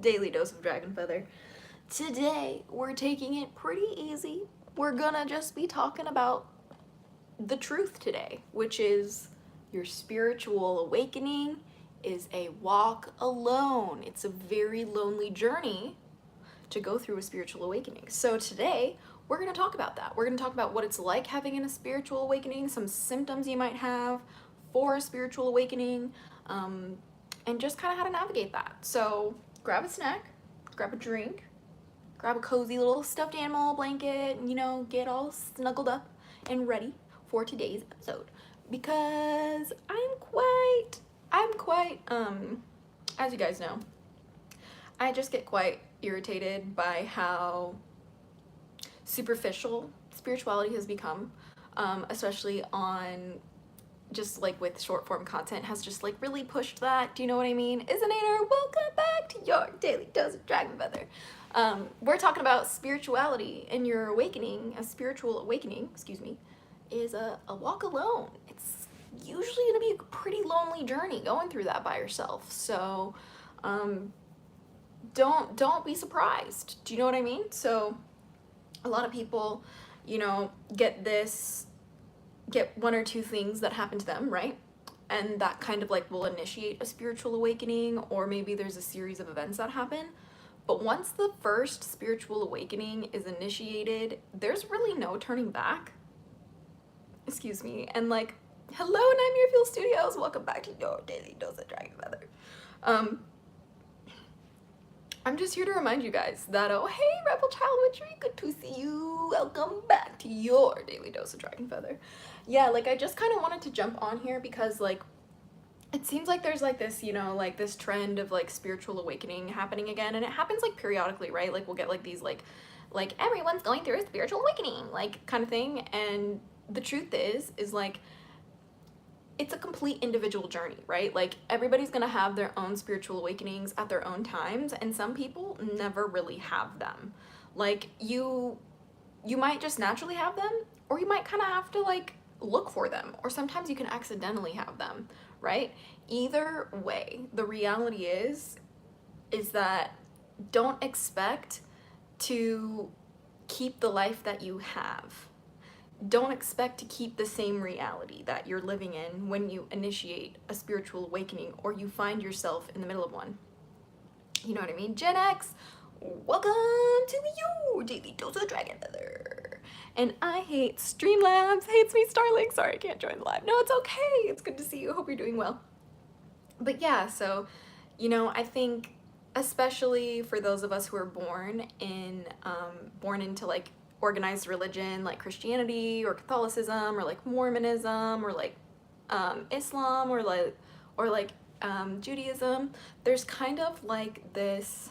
Daily dose of dragon feather. Today, we're taking it pretty easy. We're gonna just be talking about the truth today, which is your spiritual awakening is a walk alone. It's a very lonely journey to go through a spiritual awakening. So today, we're going to talk about that. We're going to talk about what it's like having a spiritual awakening, some symptoms you might have for a spiritual awakening, and just kind of how to navigate that. So grab a snack, grab a drink, grab a cozy little stuffed animal blanket, and, get all snuggled up and ready for today's episode. Because I'm quite, as you guys know, I just get quite irritated by how superficial spirituality has become, especially on just like with short form content has just like really pushed that. Do you know what I mean? Isn't it? Welcome back to your daily dose of dragon feather. We're talking about spirituality and your awakening. A spiritual awakening, is a walk alone. It's usually gonna be a pretty lonely journey going through that by yourself. So don't be surprised. Do you know what I mean? So a lot of people, get one or two things that happen to them, right? And that kind of like will initiate a spiritual awakening, or maybe there's a series of events that happen. But once the first spiritual awakening is initiated, there's really no turning back. Excuse me. And like, hello, Nightmare Fuel Studios. Welcome back to your daily dose of dragon feather. I'm just here to remind you guys that, oh, hey, Rebel Child Witchery, good to see you. Welcome back to your daily dose of dragon feather. Yeah, like, I just kind of wanted to jump on here because, like, it seems like there's, like, this, like, this trend of, like, spiritual awakening happening again, and it happens, like, periodically, right? Like, we'll get, like, these, like, everyone's going through a spiritual awakening, like, kind of thing, and the truth is, like, it's a complete individual journey, right? Like, everybody's gonna have their own spiritual awakenings at their own times, and some people never really have them. Like, you might just naturally have them, or you might kind of have to, like, look for them, or sometimes you can accidentally have them, right? Either way, the reality is that don't expect to keep the life that you have. Don't expect to keep the same reality that you're living in when you initiate a spiritual awakening or you find yourself in the middle of one. You know what I mean? Gen X, welcome to your daily dose of dragon feather. And I hate Streamlabs, hates me Starlink. Sorry, I can't join the live. No, it's okay. It's good to see you. Hope you're doing well. But yeah, so, I think especially for those of us who are born into like organized religion like Christianity or Catholicism or like Mormonism or like Islam or like Judaism, there's kind of like this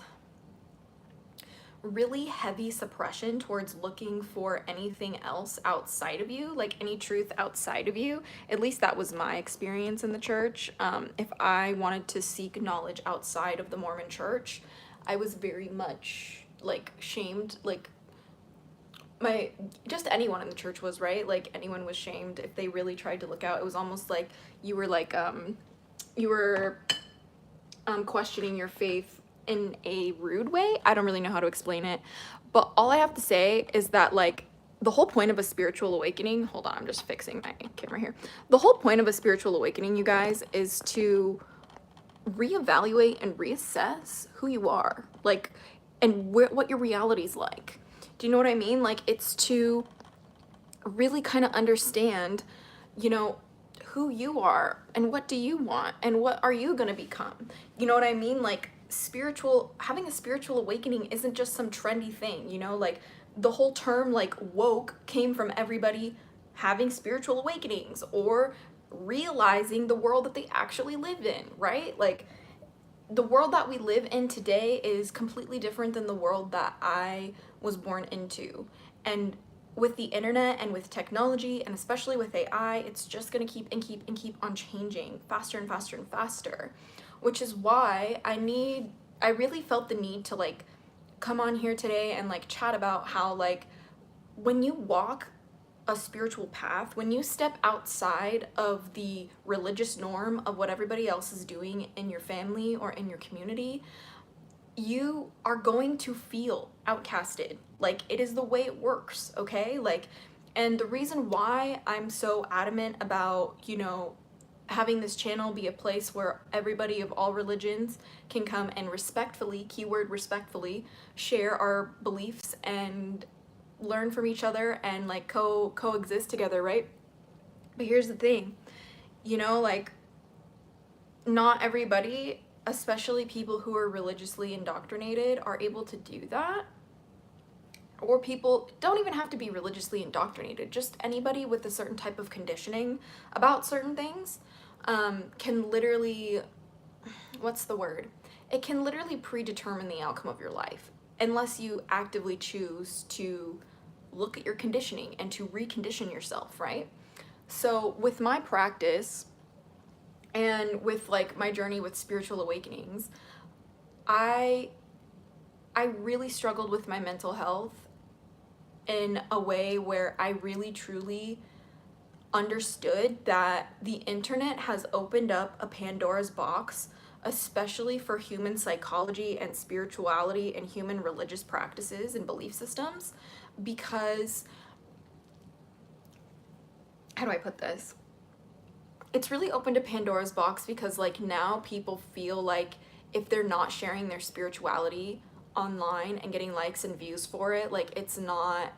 really heavy suppression towards looking for anything else outside of you, like any truth outside of you. At least that was my experience in the church. If I wanted to seek knowledge outside of the Mormon church, I was very much like shamed, like just anyone in the church was, right? Like anyone was shamed if they really tried to look out. It was almost like you were like questioning your faith in a rude way. I don't really know how to explain it, but all I have to say is that like the whole point of a spiritual awakening, hold on, I'm just fixing my camera here. The whole point of a spiritual awakening, you guys, is to reevaluate and reassess who you are, like, and what your reality's like. Do you know what I mean? Like, it's to really kind of understand, who you are and what do you want and what are you gonna become. You know what I mean? Like, having a spiritual awakening isn't just some trendy thing, like the whole term like woke came from everybody having spiritual awakenings or realizing the world that they actually live in, right? Like, the world that we live in today is completely different than the world that I was born into. And with the internet and with technology, and especially with AI, it's just gonna keep on changing faster and faster and faster. Which is why I really felt the need to like come on here today and like chat about how like when you walk a spiritual path, when you step outside of the religious norm of what everybody else is doing in your family or in your community, you are going to feel outcasted. Like, it is the way it works, okay? Like, and the reason why I'm so adamant about, you know, having this channel be a place where everybody of all religions can come and respectfully, keyword respectfully, share our beliefs and learn from each other and like coexist together, right? But here's the thing, you know, like, not everybody, especially people who are religiously indoctrinated, are able to do that. Or people don't even have to be religiously indoctrinated, just anybody with a certain type of conditioning about certain things can literally, what's the word? It can literally predetermine the outcome of your life unless you actively choose to look at your conditioning and to recondition yourself, right? So with my practice and with like my journey with spiritual awakenings, I I really struggled with my mental health in a way where I really truly understood that the internet has opened up a Pandora's box, especially for human psychology and spirituality and human religious practices and belief systems, because, how do I put this? It's really opened a Pandora's box because like now people feel like if they're not sharing their spirituality online and getting likes and views for it, like it's not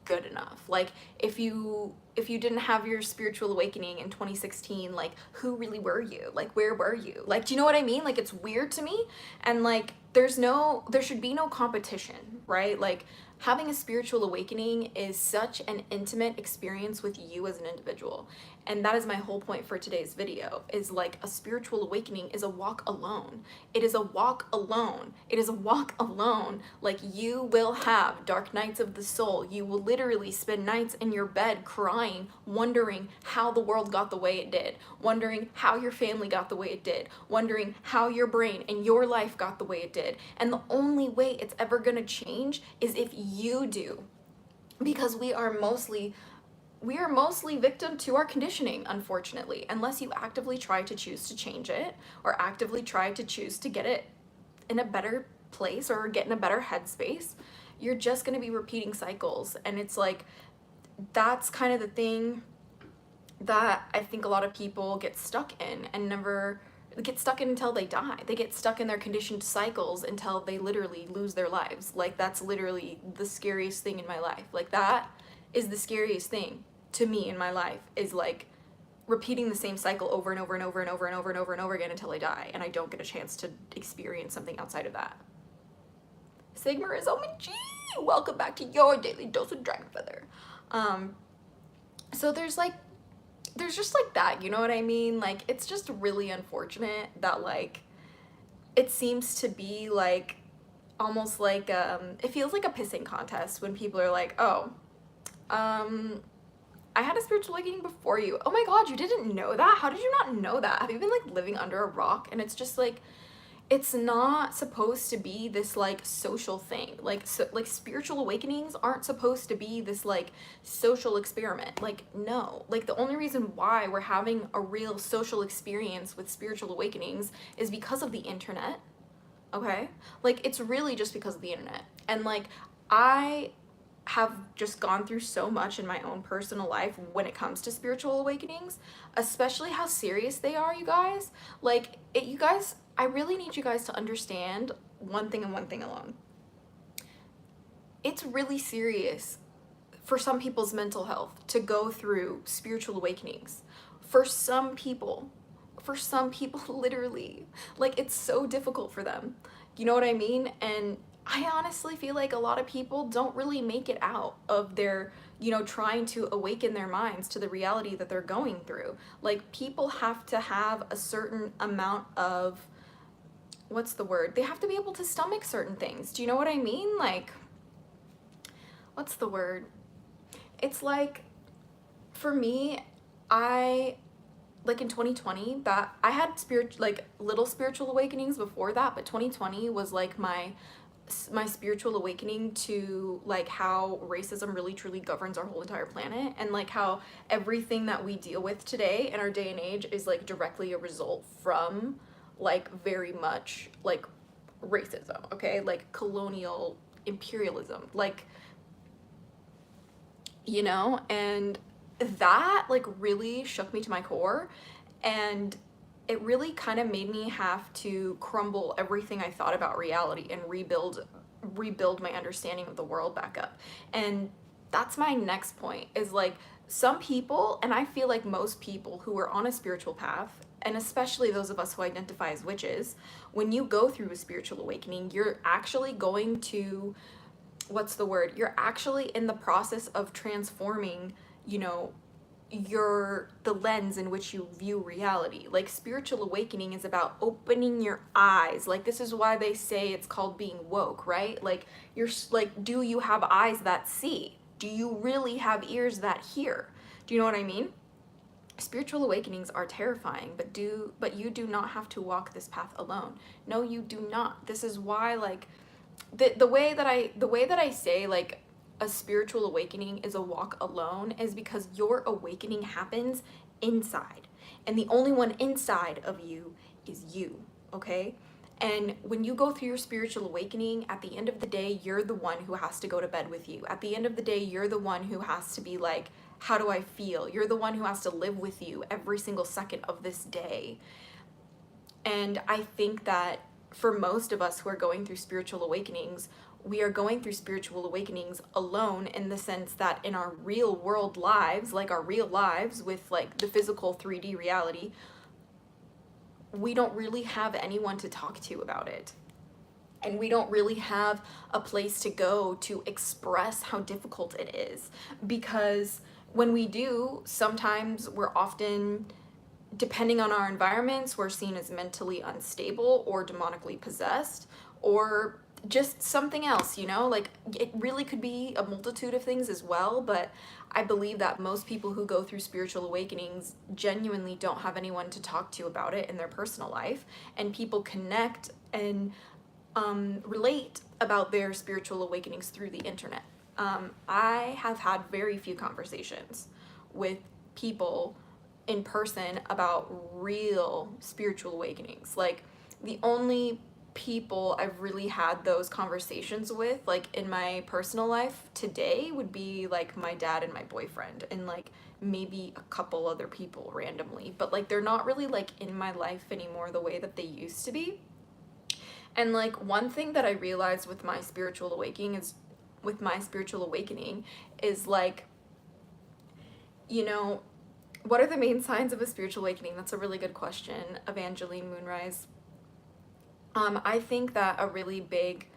good enough. Like if you didn't have your spiritual awakening in 2016, like who really were you? Like where were you? Like, do you know what I mean? Like it's weird to me, and like there should be no competition, right? Like having a spiritual awakening is such an intimate experience with you as an individual. And that is my whole point for today's video, is like a spiritual awakening is a walk alone. It is a walk alone. It is a walk alone. Like you will have dark nights of the soul. You will literally spend nights in your bed crying, wondering how the world got the way it did, wondering how your family got the way it did, wondering how your brain and your life got the way it did. And the only way it's ever gonna change is if you do. Because we are mostly victim to our conditioning, unfortunately, unless you actively try to choose to change it or actively try to choose to get it in a better place or get in a better headspace. You're just going to be repeating cycles. And it's like, that's kind of the thing that I think a lot of people get stuck in and never get stuck in until they die. They get stuck in their conditioned cycles until they literally lose their lives. Like that's literally the scariest thing in my life. Like that is the scariest thing to me in my life, is like repeating the same cycle over and over and over and over and over and over and over again until I die and I don't get a chance to experience something outside of that. Sigmar is OMG! Welcome back to your daily dose of dragon feather. So there's just like that, you know what I mean? Like it's just really unfortunate that like it seems to be like almost like it feels like a pissing contest when people are like, oh, I had a spiritual awakening before you. Oh my god, you didn't know that? How did you not know that? Have you been like living under a rock? And it's just like, it's not supposed to be this like social thing. Like like spiritual awakenings aren't supposed to be this like social experiment. Like no. Like the only reason why we're having a real social experience with spiritual awakenings is because of the internet. Okay? Like it's really just because of the internet. And like I have just gone through so much in my own personal life when it comes to spiritual awakenings, especially how serious they are, you guys. Like, you guys, I really need you guys to understand one thing and one thing alone. It's really serious for some people's mental health to go through spiritual awakenings. For some people, literally, like, it's so difficult for them. You know what I mean? And I honestly feel like a lot of people don't really make it out of their, you know, trying to awaken their minds to the reality that they're going through. Like, people have to have a certain amount of, what's the word? They have to be able to stomach certain things. Do you know what I mean? Like, what's the word? It's like, for me, like in 2020, that I had little spiritual awakenings before that, but 2020 was like my spiritual awakening to like how racism really truly governs our whole entire planet, and like how everything that we deal with today in our day and age is like directly a result from like very much like racism, okay? Like colonial imperialism, like, you know, and that like really shook me to my core, and it really kind of made me have to crumble everything I thought about reality and rebuild my understanding of the world back up. And that's my next point, is like some people, and I feel like most people who are on a spiritual path, and especially those of us who identify as witches, when you go through a spiritual awakening, you're actually going to, what's the word? You're actually in the process of transforming, you know, the lens in which you view reality. Like spiritual awakening is about opening your eyes. Like this is why they say it's called being woke, right? Like you're like, do you have eyes that see? Do you really have ears that hear? Do you know what I mean? Spiritual awakenings are terrifying, but you do not have to walk this path alone. No, you do not. This is why, like, the way that I say like a spiritual awakening is a walk alone is because your awakening happens inside, and the only one inside of you is you, okay? And when you go through your spiritual awakening, at the end of the day, you're the one who has to go to bed with you. At the end of the day, you're the one who has to be like, how do I feel? You're the one who has to live with you every single second of this day. And I think that for most of us who are going through spiritual awakenings, we are going through spiritual awakenings alone, in the sense that in our real world lives, like our real lives with like the physical 3D reality, we don't really have anyone to talk to about it. And we don't really have a place to go to express how difficult it is. Because when we do, sometimes we're often, depending on our environments, we're seen as mentally unstable or demonically possessed or just something else, you know? Like it really could be a multitude of things as well, but I believe that most people who go through spiritual awakenings genuinely don't have anyone to talk to about it in their personal life, and people connect and relate about their spiritual awakenings through the internet. I have had very few conversations with people in person about real spiritual awakenings. Like the only people I've really had those conversations with, like in my personal life today, would be like my dad and my boyfriend, and like maybe a couple other people randomly, but like they're not really like in my life anymore the way that they used to be. And like one thing that I realized with my spiritual awakening is like, you know, what are the main signs of a spiritual awakening? That's a really good question, Evangeline Moonrise. I think that a really big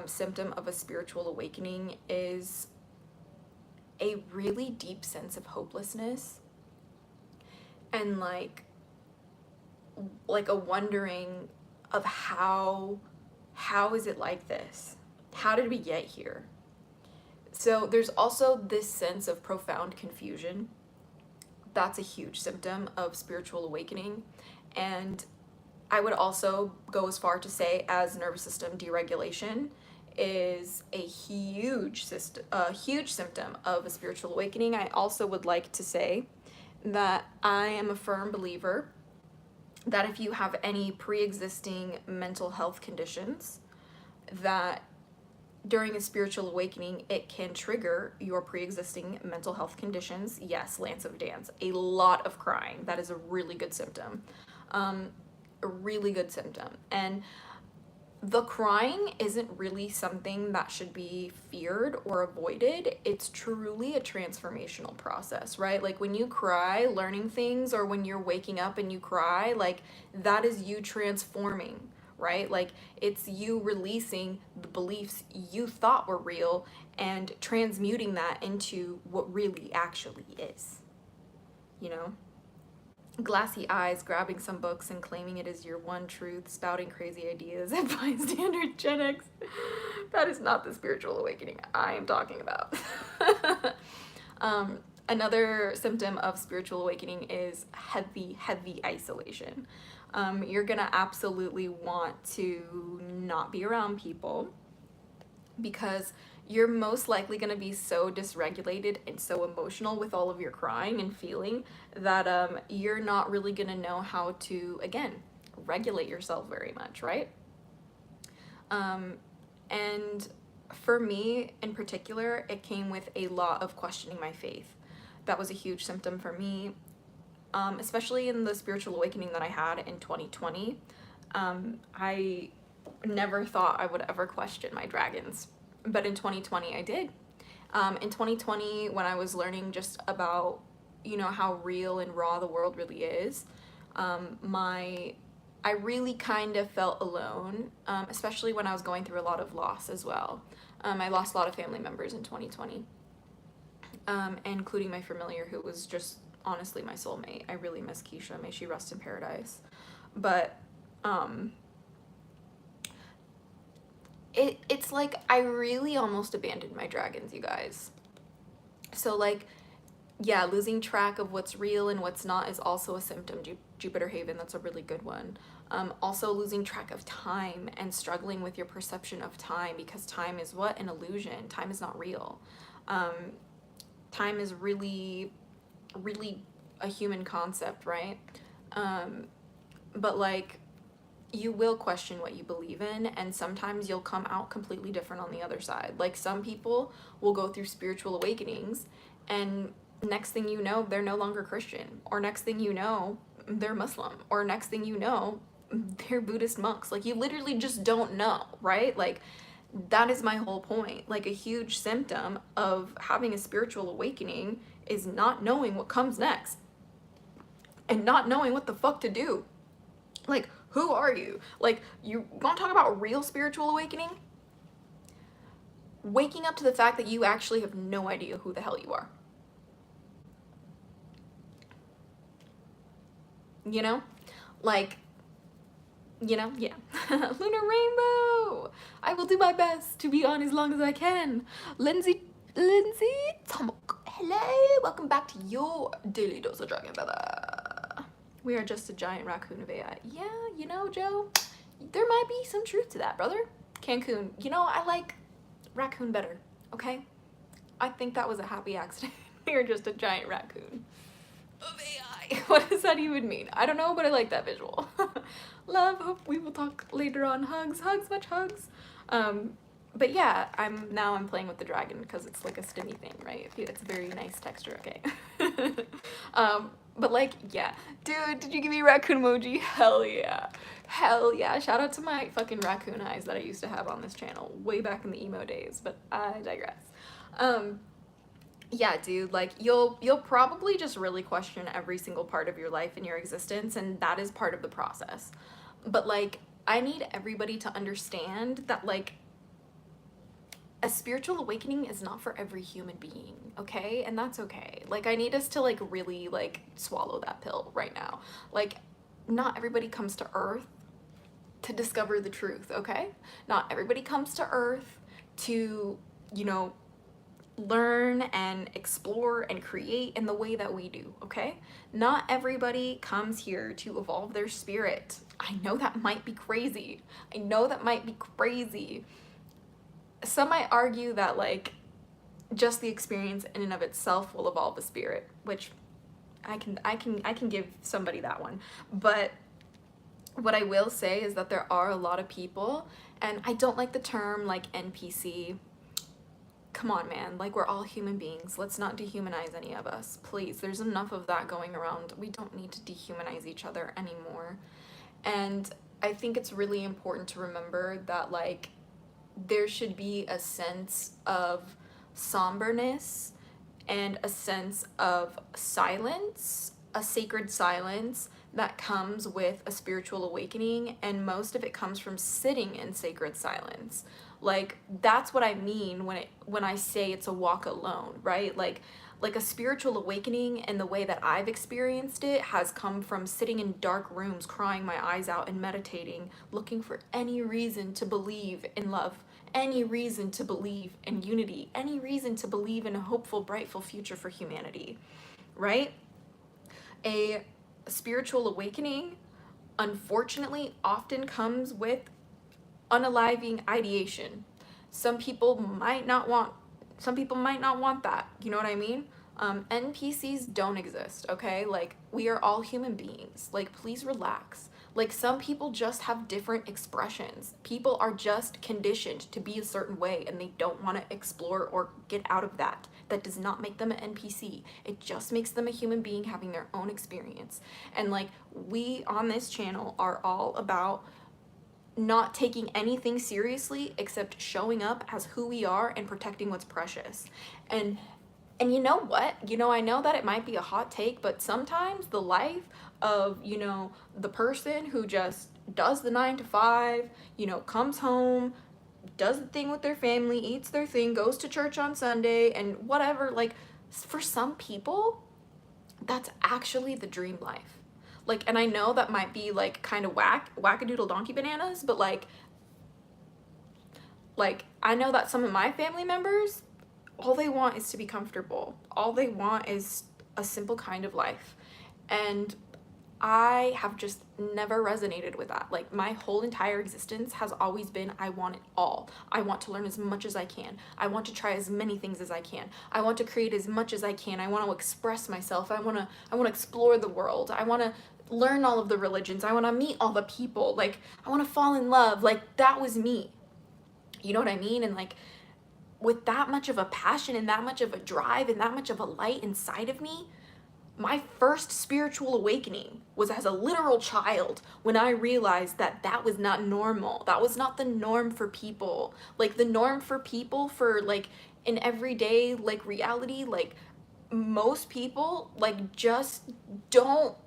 symptom of a spiritual awakening is a really deep sense of hopelessness, and like a wondering of how is it like this? How did we get here? So there's also this sense of profound confusion. That's a huge symptom of spiritual awakening. And I would also go as far to say as nervous system deregulation is a huge symptom of a spiritual awakening. I also would like to say that I am a firm believer that if you have any pre-existing mental health conditions, that during a spiritual awakening, it can trigger your pre-existing mental health conditions. Yes, Lance of Dance, a lot of crying. That is a really good symptom. A really good symptom. And the crying isn't really something that should be feared or avoided. It's truly a transformational process, right? Like when you cry, learning things, or when you're waking up and you cry, like that is you transforming, right? Like it's you releasing the beliefs you thought were real and transmuting that into what really actually is, you know? Glassy eyes, grabbing some books and claiming it is your one truth, spouting crazy ideas and bystander Gen X. That is not the spiritual awakening I am talking about. Another symptom of spiritual awakening is heavy isolation. You're gonna absolutely want to not be around people, because you're most likely going to be so dysregulated and so emotional with all of your crying and feeling that you're not really going to know how to, again, regulate yourself very much, right? And for me in particular, it came with a lot of questioning my faith. That was a huge symptom for me, especially in the spiritual awakening that I had in 2020. I never thought I would ever question my dragons, but in 2020 I did. In 2020, when I was learning just about, how real and raw the world really is, I really kind of felt alone, especially when I was going through a lot of loss as well. I lost a lot of family members in 2020, including my familiar, who was just honestly my soulmate. I really miss Keisha. May she rest in paradise. But it's like I really almost abandoned my dragons, you guys. So like, yeah, losing track of what's real and what's not is also a symptom. Jupiter Haven, that's a really good one. Also losing track of time and struggling with your perception of time, because time is what? An illusion. Time is not real. Time is really, really a human concept, right? But like, you will question what you believe in, and sometimes you'll come out completely different on the other side. Like, some people will go through spiritual awakenings, and next thing you know, they're no longer Christian, or next thing you know, they're Muslim, or next thing you know, they're Buddhist monks. Like, you literally just don't know, right? Like, that is my whole point. Like, a huge symptom of having a spiritual awakening is not knowing what comes next and not knowing what the fuck to do. Like, who are you? Like, you want to talk about real spiritual awakening? Waking up to the fact that you actually have no idea who the hell you are. You know? Like, yeah. Lunar Rainbow! I will do my best to be on as long as I can. Lindsay Tomok, hello! Welcome back to your Daily Dose of Dragon Feather. We are just a giant raccoon of AI. Yeah, Joe, there might be some truth to that, brother. Cancun, I like raccoon better, okay? I think that was a happy accident. We are just a giant raccoon of AI. What does that even mean? I don't know, but I like that visual. Love, hope we will talk later on. Hugs, much hugs. But yeah, I'm playing with the dragon because it's like a stimmy thing, right? It's a very nice texture, okay? But like, yeah. Dude, did you give me a raccoon emoji? Hell yeah. Hell yeah. Shout out to my fucking raccoon eyes that I used to have on this channel way back in the emo days, but I digress. Yeah, dude, like, you'll probably just really question every single part of your life and your existence, and that is part of the process. But like, I need everybody to understand that, like, a spiritual awakening is not for every human being, okay? And that's okay. Like, I need us to like really like swallow that pill right now. Like, not everybody comes to Earth to discover the truth, okay? Not everybody comes to Earth to, learn and explore and create in the way that we do, okay? Not everybody comes here to evolve their spirit. I know that might be crazy. Some might argue that like just the experience in and of itself will evolve the spirit, which I can give somebody that one. But what I will say is that there are a lot of people, and I don't like the term like NPC. Come on, man, like, we're all human beings. Let's not dehumanize any of us, please. There's enough of that going around. We don't need to dehumanize each other anymore. And I think it's really important to remember that, like, there should be a sense of somberness and a sense of silence, a sacred silence that comes with a spiritual awakening, and most of it comes from sitting in sacred silence. Like, that's what I mean when I say it's a walk alone, right? Like a spiritual awakening, and the way that I've experienced it has come from sitting in dark rooms, crying my eyes out and meditating, looking for any reason to believe in love, any reason to believe in unity, any reason to believe in a hopeful, brightful future for humanity, right? A spiritual awakening, unfortunately, often comes with unaliving ideation. Some people might not want that. You know what I mean? NPCs don't exist, okay? Like, we are all human beings. Like, please relax. Like, some people just have different expressions. People are just conditioned to be a certain way and they don't want to explore or get out of that. That does not make them an NPC. It just makes them a human being having their own experience. And like, we on this channel are all about not taking anything seriously except showing up as who we are and protecting what's precious. And you know what? I know that it might be a hot take, but sometimes the life of, the person who just does the 9 to 5, comes home, does the thing with their family, eats their thing, goes to church on Sunday, and whatever, like, for some people, that's actually the dream life. Like, and I know that might be like kind of wackadoodle donkey bananas, but like I know that some of my family members, all they want is to be comfortable. All they want is a simple kind of life. And I have just never resonated with that. Like, my whole entire existence has always been, I want it all. I want to learn as much as I can. I want to try as many things as I can. I want to create as much as I can. I want to express myself. I want to explore the world. I want to learn all of the religions. I want to meet all the people. Like, I want to fall in love. Like, that was me. You know what I mean? And like, with that much of a passion and that much of a drive and that much of a light inside of me, my first spiritual awakening was as a literal child, when I realized that that was not normal. That was not the norm for people. Like, the norm for people, for like in everyday like reality, like most people like just don't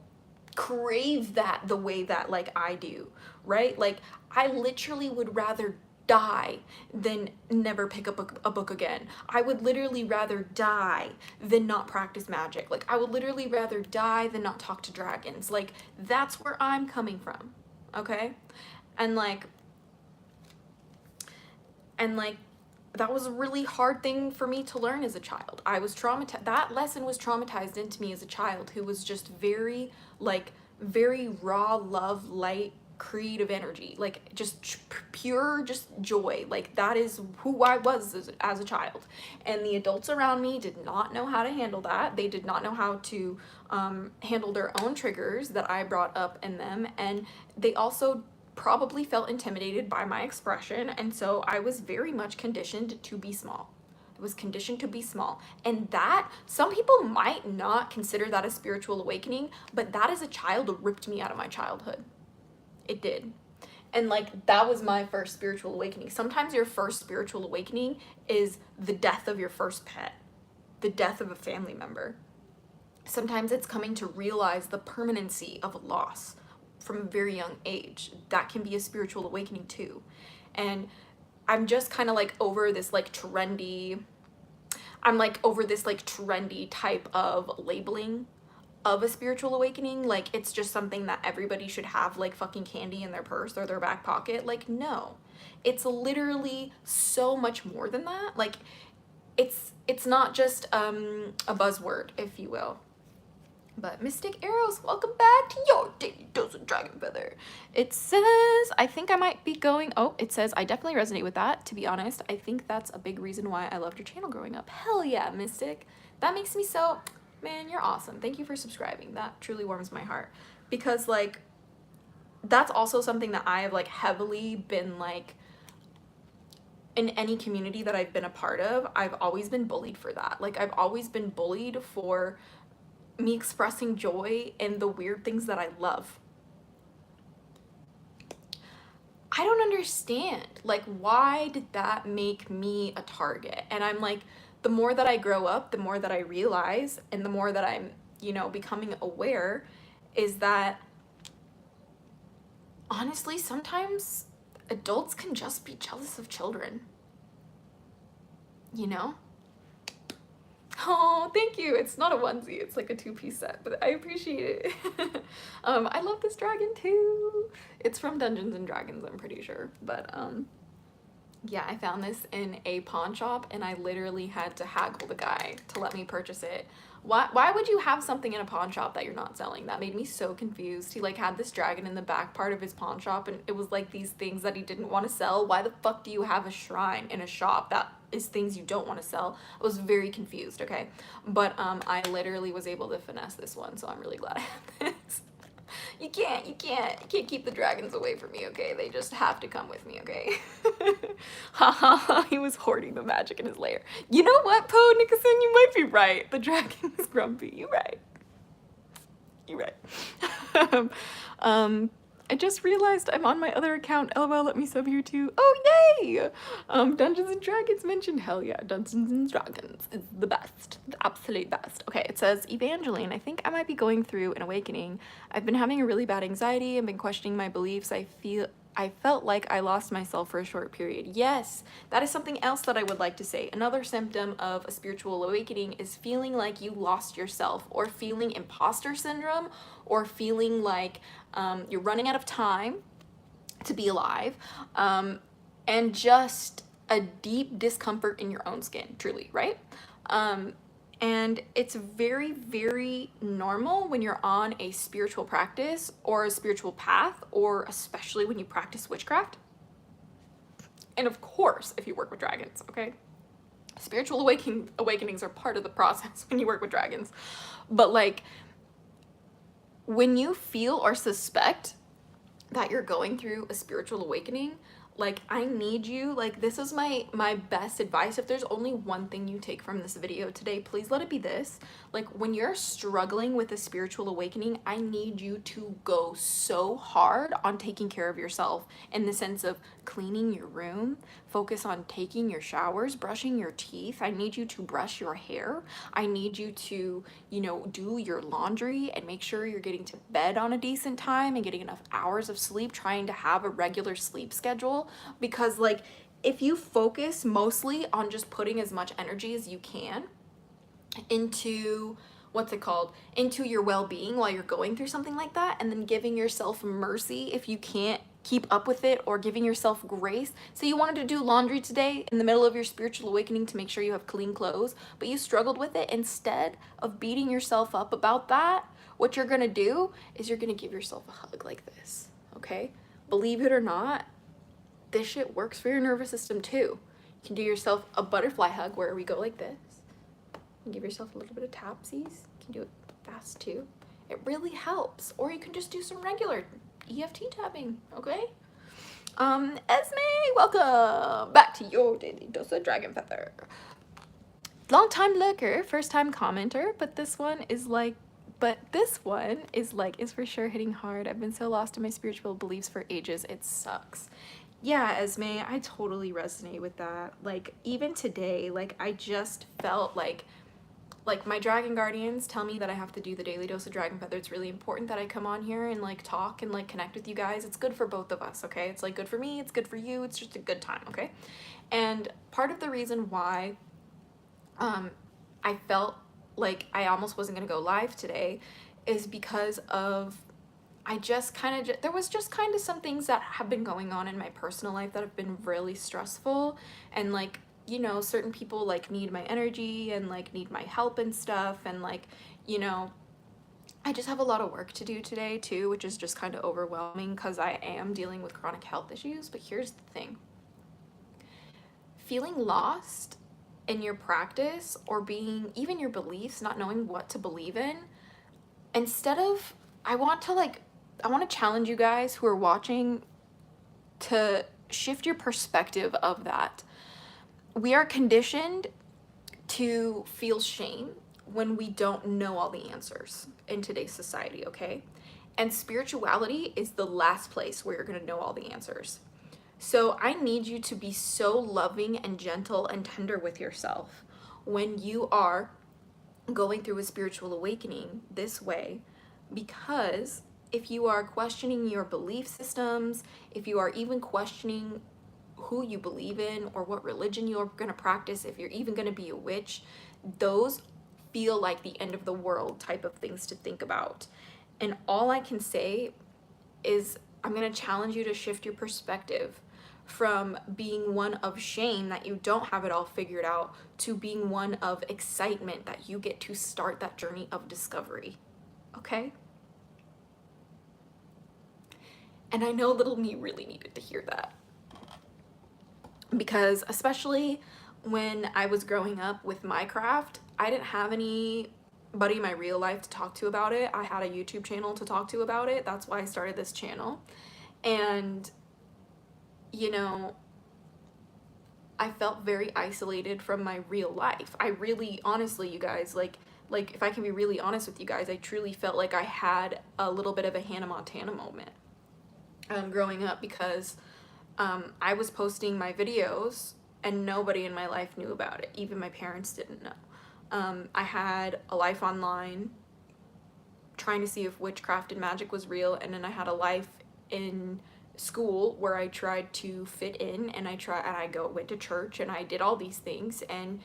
crave that the way that like I do, right? Like, I literally would rather die than never pick up a book again. I would literally rather die than not practice magic. Like, I would literally rather die than not talk to dragons. Like, that's where I'm coming from, okay? And like that was a really hard thing for me to learn as a child. I was traumatized. That lesson was traumatized into me as a child, who was just very raw love, light, creative energy, like just pure just joy. Like, that is who I was as a child. And the adults around me did not know how to handle that. They did not know how to handle their own triggers that I brought up in them, and they also probably felt intimidated by my expression. And so I was very much conditioned to be small. I was conditioned to be small. And that, some people might not consider that a spiritual awakening, but that as a child ripped me out of my childhood. It did. And like, that was my first spiritual awakening. Sometimes your first spiritual awakening is the death of your first pet, the death of a family member. Sometimes it's coming to realize the permanency of a loss from a very young age. That can be a spiritual awakening too. And I'm just kind of like over this like trendy type of labeling of a spiritual awakening. Like, it's just something that everybody should have like fucking candy in their purse or their back pocket. Like, no, it's literally so much more than that. Like, it's not just a buzzword, if you will. But Mystic Arrows, welcome back to your daily dose of dragon feather. It says, I think I might be going, it says, I definitely resonate with that, to be honest. I think that's a big reason why I loved your channel growing up. Hell yeah, Mystic. That makes me so, man, you're awesome. Thank you for subscribing. That truly warms my heart. Because like, that's also something that I have like heavily been like, in any community that I've been a part of, I've always been bullied for that. Like, I've always been bullied for me expressing joy in the weird things that I love. I don't understand. Like, why did that make me a target? And I'm like, the more that I grow up, the more that I realize, and the more that I'm, becoming aware, is that honestly, sometimes adults can just be jealous of children. Oh, thank you. It's not a onesie. It's like a 2-piece set, but I appreciate it. I love this dragon too. It's from Dungeons and Dragons, I'm pretty sure. But yeah, I found this in a pawn shop and I literally had to haggle the guy to let me purchase it. Why would you have something in a pawn shop that you're not selling? That made me so confused. He like had this dragon in the back part of his pawn shop and it was like these things that he didn't want to sell. Why the fuck do you have a shrine in a shop that is things you don't want to sell? I was very confused, okay? But I literally was able to finesse this one, so I'm really glad I have this. You can't keep the dragons away from me, okay? They just have to come with me, okay? Haha, he was hoarding the magic in his lair. You know what, Poe Nicholson? You might be right. The dragon is grumpy. You're right. You're right. I just realized I'm on my other account. LOL, let me sub here too. Oh, yay! Dungeons and Dragons mentioned. Hell yeah, Dungeons and Dragons is the best. The absolute best. Okay, it says, Evangeline, I think I might be going through an awakening. I've been having a really bad anxiety and been questioning my beliefs. I felt like I lost myself for a short period. Yes, that is something else that I would like to say. Another symptom of a spiritual awakening is feeling like you lost yourself, or feeling imposter syndrome, or feeling like you're running out of time to be alive, and just a deep discomfort in your own skin, truly, right? And it's very, very normal when you're on a spiritual practice or a spiritual path, or especially when you practice witchcraft. And of course, if you work with dragons, okay? Spiritual awakenings are part of the process when you work with dragons. But like, when you feel or suspect that you're going through a spiritual awakening, like, I need you, like, this is my best advice. If there's only one thing you take from this video today, please let it be this. Like, when you're struggling with a spiritual awakening, I need you to go so hard on taking care of yourself, in the sense of cleaning your room, focus on taking your showers, brushing your teeth. I need you to brush your hair. I need you to, you know, do your laundry and make sure you're getting to bed on a decent time and getting enough hours of sleep, trying to have a regular sleep schedule. Because like, if you focus mostly on just putting as much energy as you can into into your well-being while you're going through something like that, and then giving yourself mercy if you can't keep up with it, or giving yourself grace. So you wanted to do laundry today in the middle of your spiritual awakening to make sure you have clean clothes, but you struggled with it. Instead of beating yourself up about that, what you're gonna do is you're gonna give yourself a hug like this, okay? Believe it or not, this shit works for your nervous system too. You can do yourself a butterfly hug where we go like this. And give yourself a little bit of tapsies. You can do it fast too. It really helps. Or you can just do some regular EFT tapping, okay? Esme, welcome back to your daily dose of dragon feather. Long time lurker, first time commenter, but this one is for sure hitting hard. I've been so lost in my spiritual beliefs for ages. It sucks. Yeah, Esme, I totally resonate with that. Like, even today, like, I just felt like my dragon guardians tell me that I have to do the daily dose of dragon feather. It's really important that I come on here and like talk and like connect with you guys. It's good for both of us, okay? It's like good for me, it's good for you, it's just a good time, okay? And part of the reason why I felt like I almost wasn't gonna go live today is because of there was just kind of some things that have been going on in my personal life that have been really stressful, and like, you know, certain people like need my energy and like need my help and stuff, and like, you know, I just have a lot of work to do today too, which is just kind of overwhelming because I am dealing with chronic health issues. But here's the thing. Feeling lost in your practice, or being even your beliefs, not knowing what to believe in, instead of, I want to challenge you guys who are watching to shift your perspective of that. We are conditioned to feel shame when we don't know all the answers in today's society, okay? And spirituality is the last place where you're gonna know all the answers. So I need you to be so loving and gentle and tender with yourself when you are going through a spiritual awakening this way, because if you are questioning your belief systems, if you are even questioning who you believe in or what religion you're going to practice, if you're even going to be a witch, those feel like the end of the world type of things to think about. And all I can say is I'm going to challenge you to shift your perspective from being one of shame that you don't have it all figured out, to being one of excitement that you get to start that journey of discovery. Okay? And I know little me really needed to hear that. Because especially when I was growing up with my craft, I didn't have any buddy in my real life to talk to about it. I had a YouTube channel to talk to about it. That's why I started this channel. And, you know, I felt very isolated from my real life. I really, honestly, you guys, like if I can be really honest with you guys, I truly felt like I had a little bit of a Hannah Montana moment growing up, because I was posting my videos and nobody in my life knew about it. Even my parents didn't know. I had a life online trying to see if witchcraft and magic was real, and then I had a life in school where I tried to fit in, and went to church, and I did all these things, and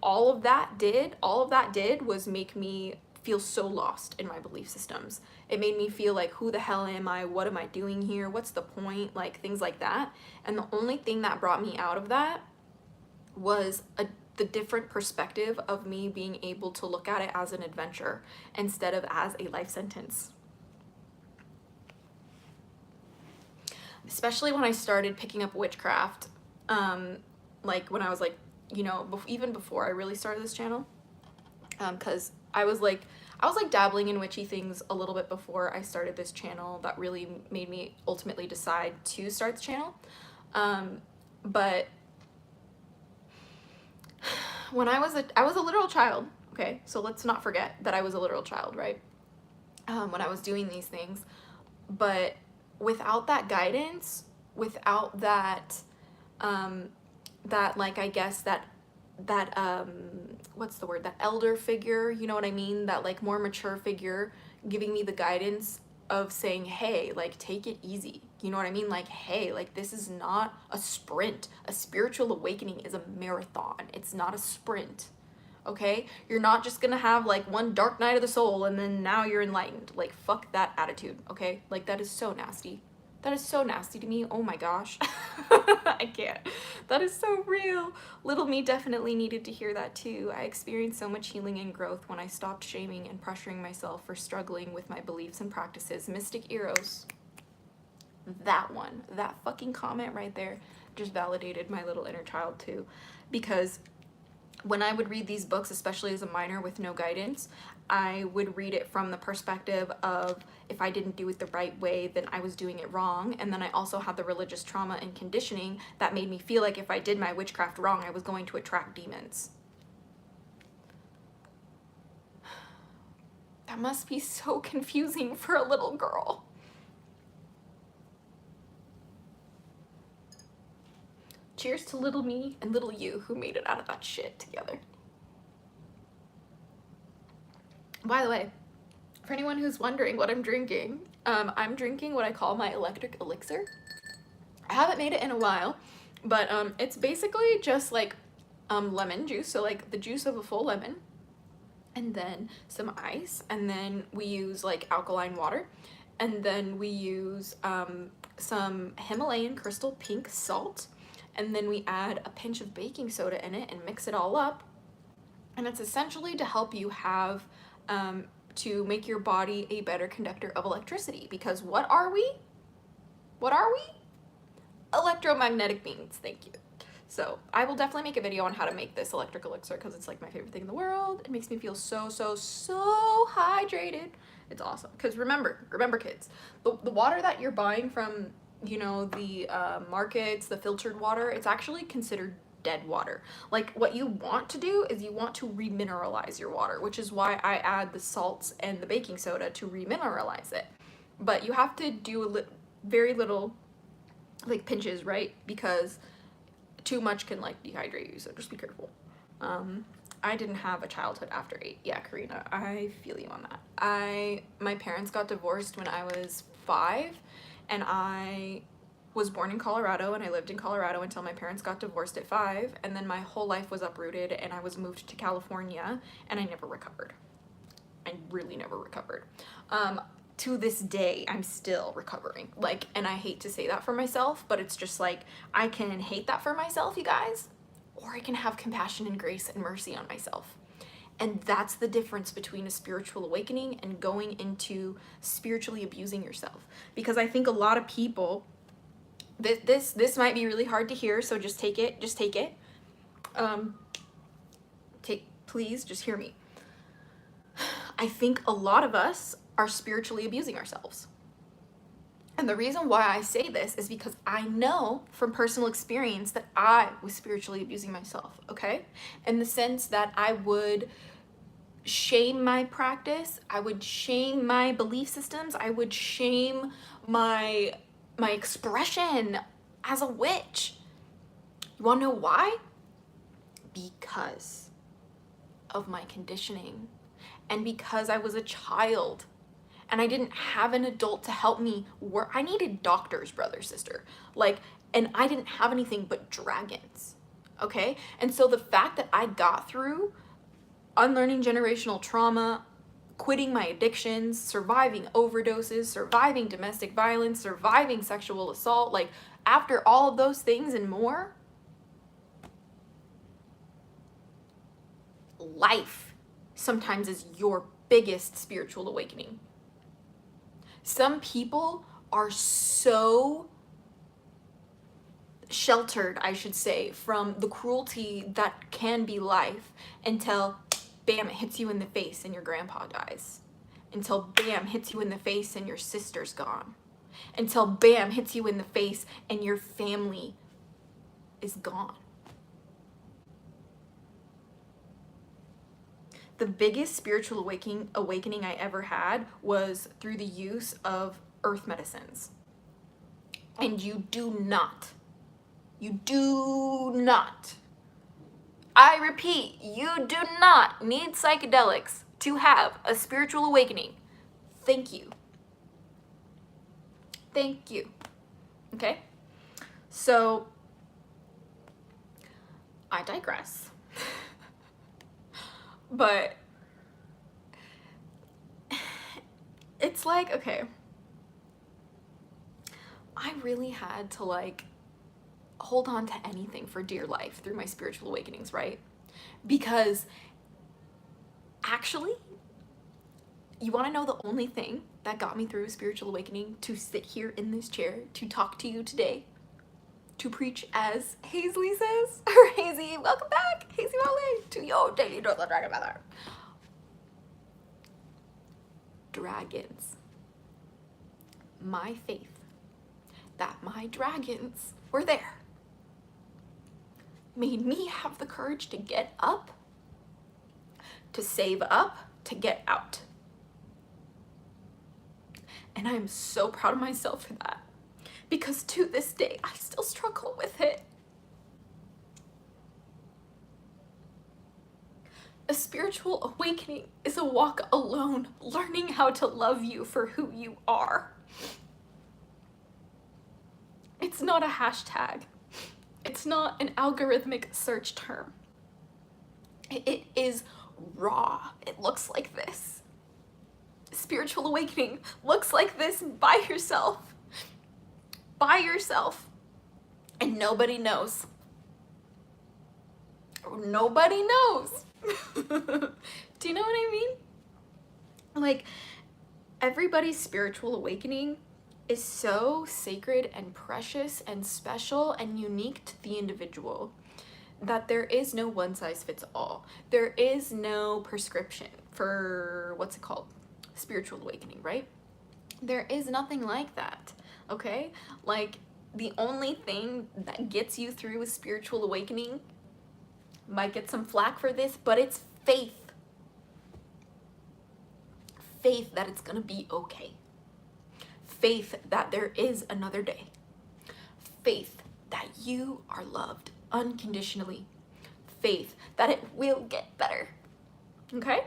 all of that did was make me feel so lost in my belief systems. It made me feel like, who the hell am I? What am I doing here? What's the point? Like, things like that. And the only thing that brought me out of that was the different perspective of me being able to look at it as an adventure instead of as a life sentence. Especially when I started picking up witchcraft, like when I was like, you know, even before I really started this channel, because I was like dabbling in witchy things a little bit before I started this channel. That really made me ultimately decide to start the channel. But when I was a literal child, okay? So let's not forget that I was a literal child, right? When I was doing these things. But without that guidance, without that, like, I guess that what's the word, that elder figure, you know what I mean, that like more mature figure giving me the guidance of saying, hey, like, take it easy, you know what I mean, like, hey, like, this is not a sprint. A spiritual awakening is a marathon. It's not a sprint. Okay, you're not just gonna have like one dark night of the soul and then now you're enlightened. Like, fuck that attitude. Okay, like, that is so nasty. That is so nasty to me. Oh my gosh. I can't. That is so real. Little me definitely needed to hear that too. I experienced so much healing and growth when I stopped shaming and pressuring myself for struggling with my beliefs and practices. Mystic Eros. That one. That fucking comment right there just validated my little inner child too. Because when I would read these books, especially as a minor with no guidance, I would read it from the perspective of, if I didn't do it the right way, then I was doing it wrong. And then I also had the religious trauma and conditioning that made me feel like if I did my witchcraft wrong, I was going to attract demons. That must be so confusing for a little girl. Cheers to little me and little you who made it out of that shit together. By the way, for anyone who's wondering what I'm drinking, I'm drinking what I call my electric elixir. I haven't made it in a while, but it's basically just like lemon juice, so like the juice of a full lemon, and then some ice, and then we use like alkaline water, and then we use some Himalayan crystal pink salt, and then we add a pinch of baking soda in it and mix it all up. And it's essentially to help you have to make your body a better conductor of electricity, because what are we? Electromagnetic beings. Thank you. So I will definitely make a video on how to make this electric elixir, because it's like my favorite thing in the world. It makes me feel so hydrated. It's awesome. Because remember kids, the water that you're buying from, you know, the markets, the filtered water, it's actually considered dead water. Like, what you want to do is you want to remineralize your water, which is why I add the salts and the baking soda to remineralize it. But you have to do very little, like, pinches, right? Because too much can like dehydrate you, so just be careful. I didn't have a childhood after 8. Yeah, Karina, I feel you on that. My parents got divorced when I was 5, and I was born in Colorado, and I lived in Colorado until my parents got divorced at 5, and then my whole life was uprooted, and I was moved to California, and I never recovered. I really never recovered. To this day, I'm still recovering. Like, and I hate to say that for myself, but it's just like, I can hate that for myself, you guys, or I can have compassion and grace and mercy on myself. And that's the difference between a spiritual awakening and going into spiritually abusing yourself. Because I think a lot of people, this might be really hard to hear, so just take it. Please just hear me. I think a lot of us are spiritually abusing ourselves. And the reason why I say this is because I know from personal experience that I was spiritually abusing myself, okay? In the sense that I would shame my practice, I would shame my belief systems, I would shame my expression as a witch. You wanna know why? Because of my conditioning and because I was a child and I didn't have an adult to help me work. I needed doctors, brother, sister. Like, and I didn't have anything but dragons, okay? And so the fact that I got through unlearning generational trauma, quitting my addictions, surviving overdoses, surviving domestic violence, surviving sexual assault, like after all of those things and more, life sometimes is your biggest spiritual awakening. Some people are so sheltered, I should say, from the cruelty that can be life until bam, it hits you in the face and your grandpa dies. Until bam, hits you in the face and your sister's gone. Until bam, hits you in the face and your family is gone. The biggest spiritual awakening I ever had was through the use of earth medicines. And you do not, I repeat, you do not need psychedelics to have a spiritual awakening. Thank you. Thank you. Okay? So, I digress. But it's like, okay, I really had to like hold on to anything for dear life through my spiritual awakenings, right? Because actually, you want to know the only thing that got me through a spiritual awakening, to sit here in this chair, to talk to you today, to preach as Hazley says, or Hazy, welcome back, Hazy Molly, to your daily dose of dragon mother. Dragons. My faith that my dragons were there made me have the courage to get up, to save up, to get out. And I'm so proud of myself for that, because to this day, I still struggle with it. A spiritual awakening is a walk alone, learning how to love you for who you are. It's not a hashtag. It's not an algorithmic search term. It is raw. It looks like this. Spiritual awakening looks like this by yourself. By yourself. And nobody knows. Nobody knows. Do you know what I mean? Like, everybody's spiritual awakening is so sacred and precious and special and unique to the individual that there is no one size fits all. There is no prescription for, what's it called? Spiritual awakening, right? There is nothing like that, okay? Like, the only thing that gets you through a spiritual awakening, might get some flack for this, but it's faith. Faith that it's gonna be okay. Faith that there is another day. Faith that you are loved unconditionally. Faith that it will get better, okay?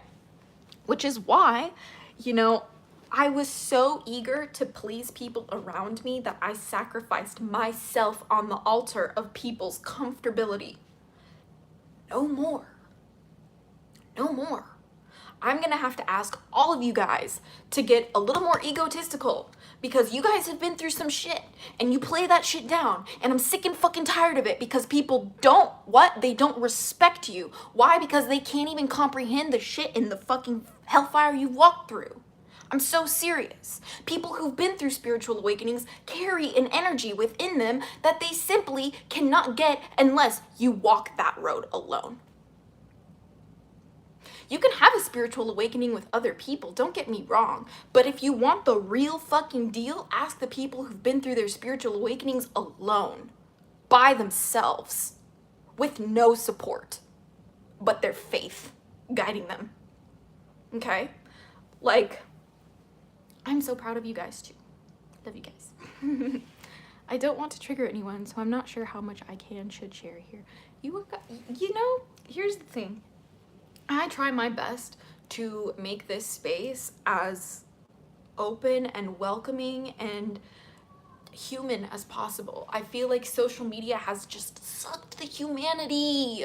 Which is why, you know, I was so eager to please people around me that I sacrificed myself on the altar of people's comfortability. No more. No more. I'm gonna have to ask all of you guys to get a little more egotistical, because you guys have been through some shit and you play that shit down, and I'm sick and fucking tired of it because people don't, they don't respect you. Why? Because they can't even comprehend the shit in the fucking hellfire you've walked through. I'm so serious. People who've been through spiritual awakenings carry an energy within them that they simply cannot get unless you walk that road alone. You can have a spiritual awakening with other people, don't get me wrong. But if you want the real fucking deal, ask the people who've been through their spiritual awakenings alone, by themselves, with no support, but their faith guiding them. Okay? Like, I'm so proud of you guys too. Love you guys. I don't want to trigger anyone, so I'm not sure how much I should share here. You know, here's the thing. I try my best to make this space as open and welcoming and human as possible. I feel like social media has just sucked the humanity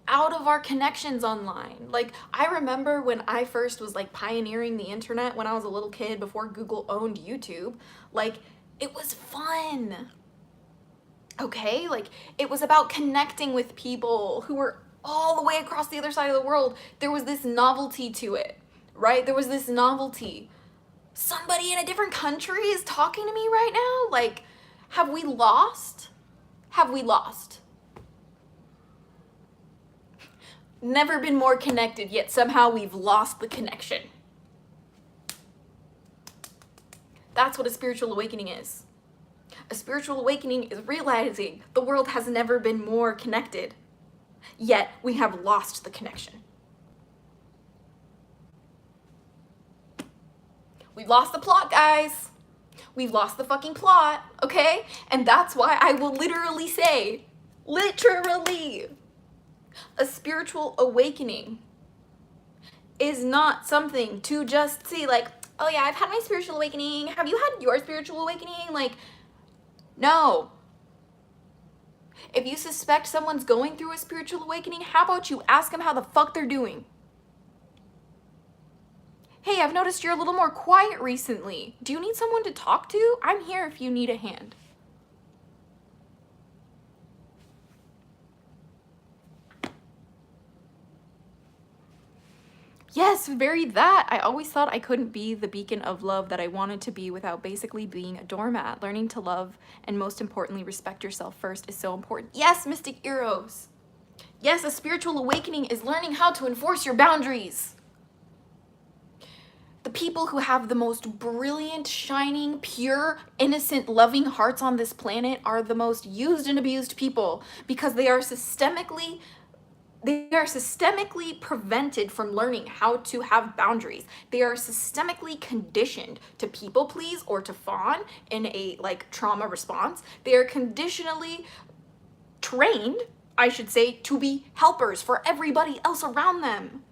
out of our connections online. Like, I remember when I first was like pioneering the internet when I was a little kid before Google owned YouTube, like, it was fun. Okay? Like, it was about connecting with people who were all the way across the other side of the world. There was this novelty to it, right? There was this novelty. Somebody in a different country is talking to me right now? Like, have we lost? Have we lost? Never been more connected, yet somehow we've lost the connection. That's what a spiritual awakening is. A spiritual awakening is realizing the world has never been more connected, yet we have lost the connection. We've lost the plot, guys. We've lost the fucking plot, okay? And that's why I will literally say, literally, a spiritual awakening is not something to just see like, oh yeah, I've had my spiritual awakening. Have you had your spiritual awakening? Like, no. If you suspect someone's going through a spiritual awakening, how about you ask them how the fuck they're doing? Hey, I've noticed you're a little more quiet recently. Do you need someone to talk to? I'm here if you need a hand. Yes, very that. I always thought I couldn't be the beacon of love that I wanted to be without basically being a doormat. Learning to love and most importantly, respect yourself first is so important. Yes, Mystic Eros. Yes, a spiritual awakening is learning how to enforce your boundaries. The people who have the most brilliant, shining, pure, innocent, loving hearts on this planet are the most used and abused people because they are systemically prevented from learning how to have boundaries. They are systemically conditioned to people please or to fawn in a like trauma response. They are conditionally trained, I should say, to be helpers for everybody else around them.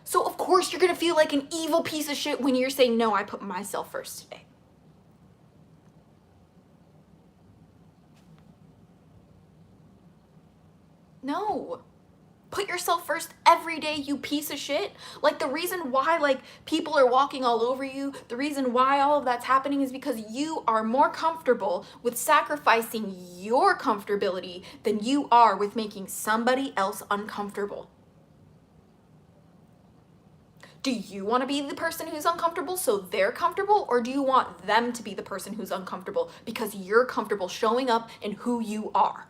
So of course you're gonna feel like an evil piece of shit when you're saying, no, I put myself first today. No. Put yourself first every day, you piece of shit. Like, the reason why like people are walking all over you, the reason why all of that's happening is because you are more comfortable with sacrificing your comfortability than you are with making somebody else uncomfortable. Do you want to be the person who's uncomfortable so they're comfortable, or do you want them to be the person who's uncomfortable because you're comfortable showing up in who you are?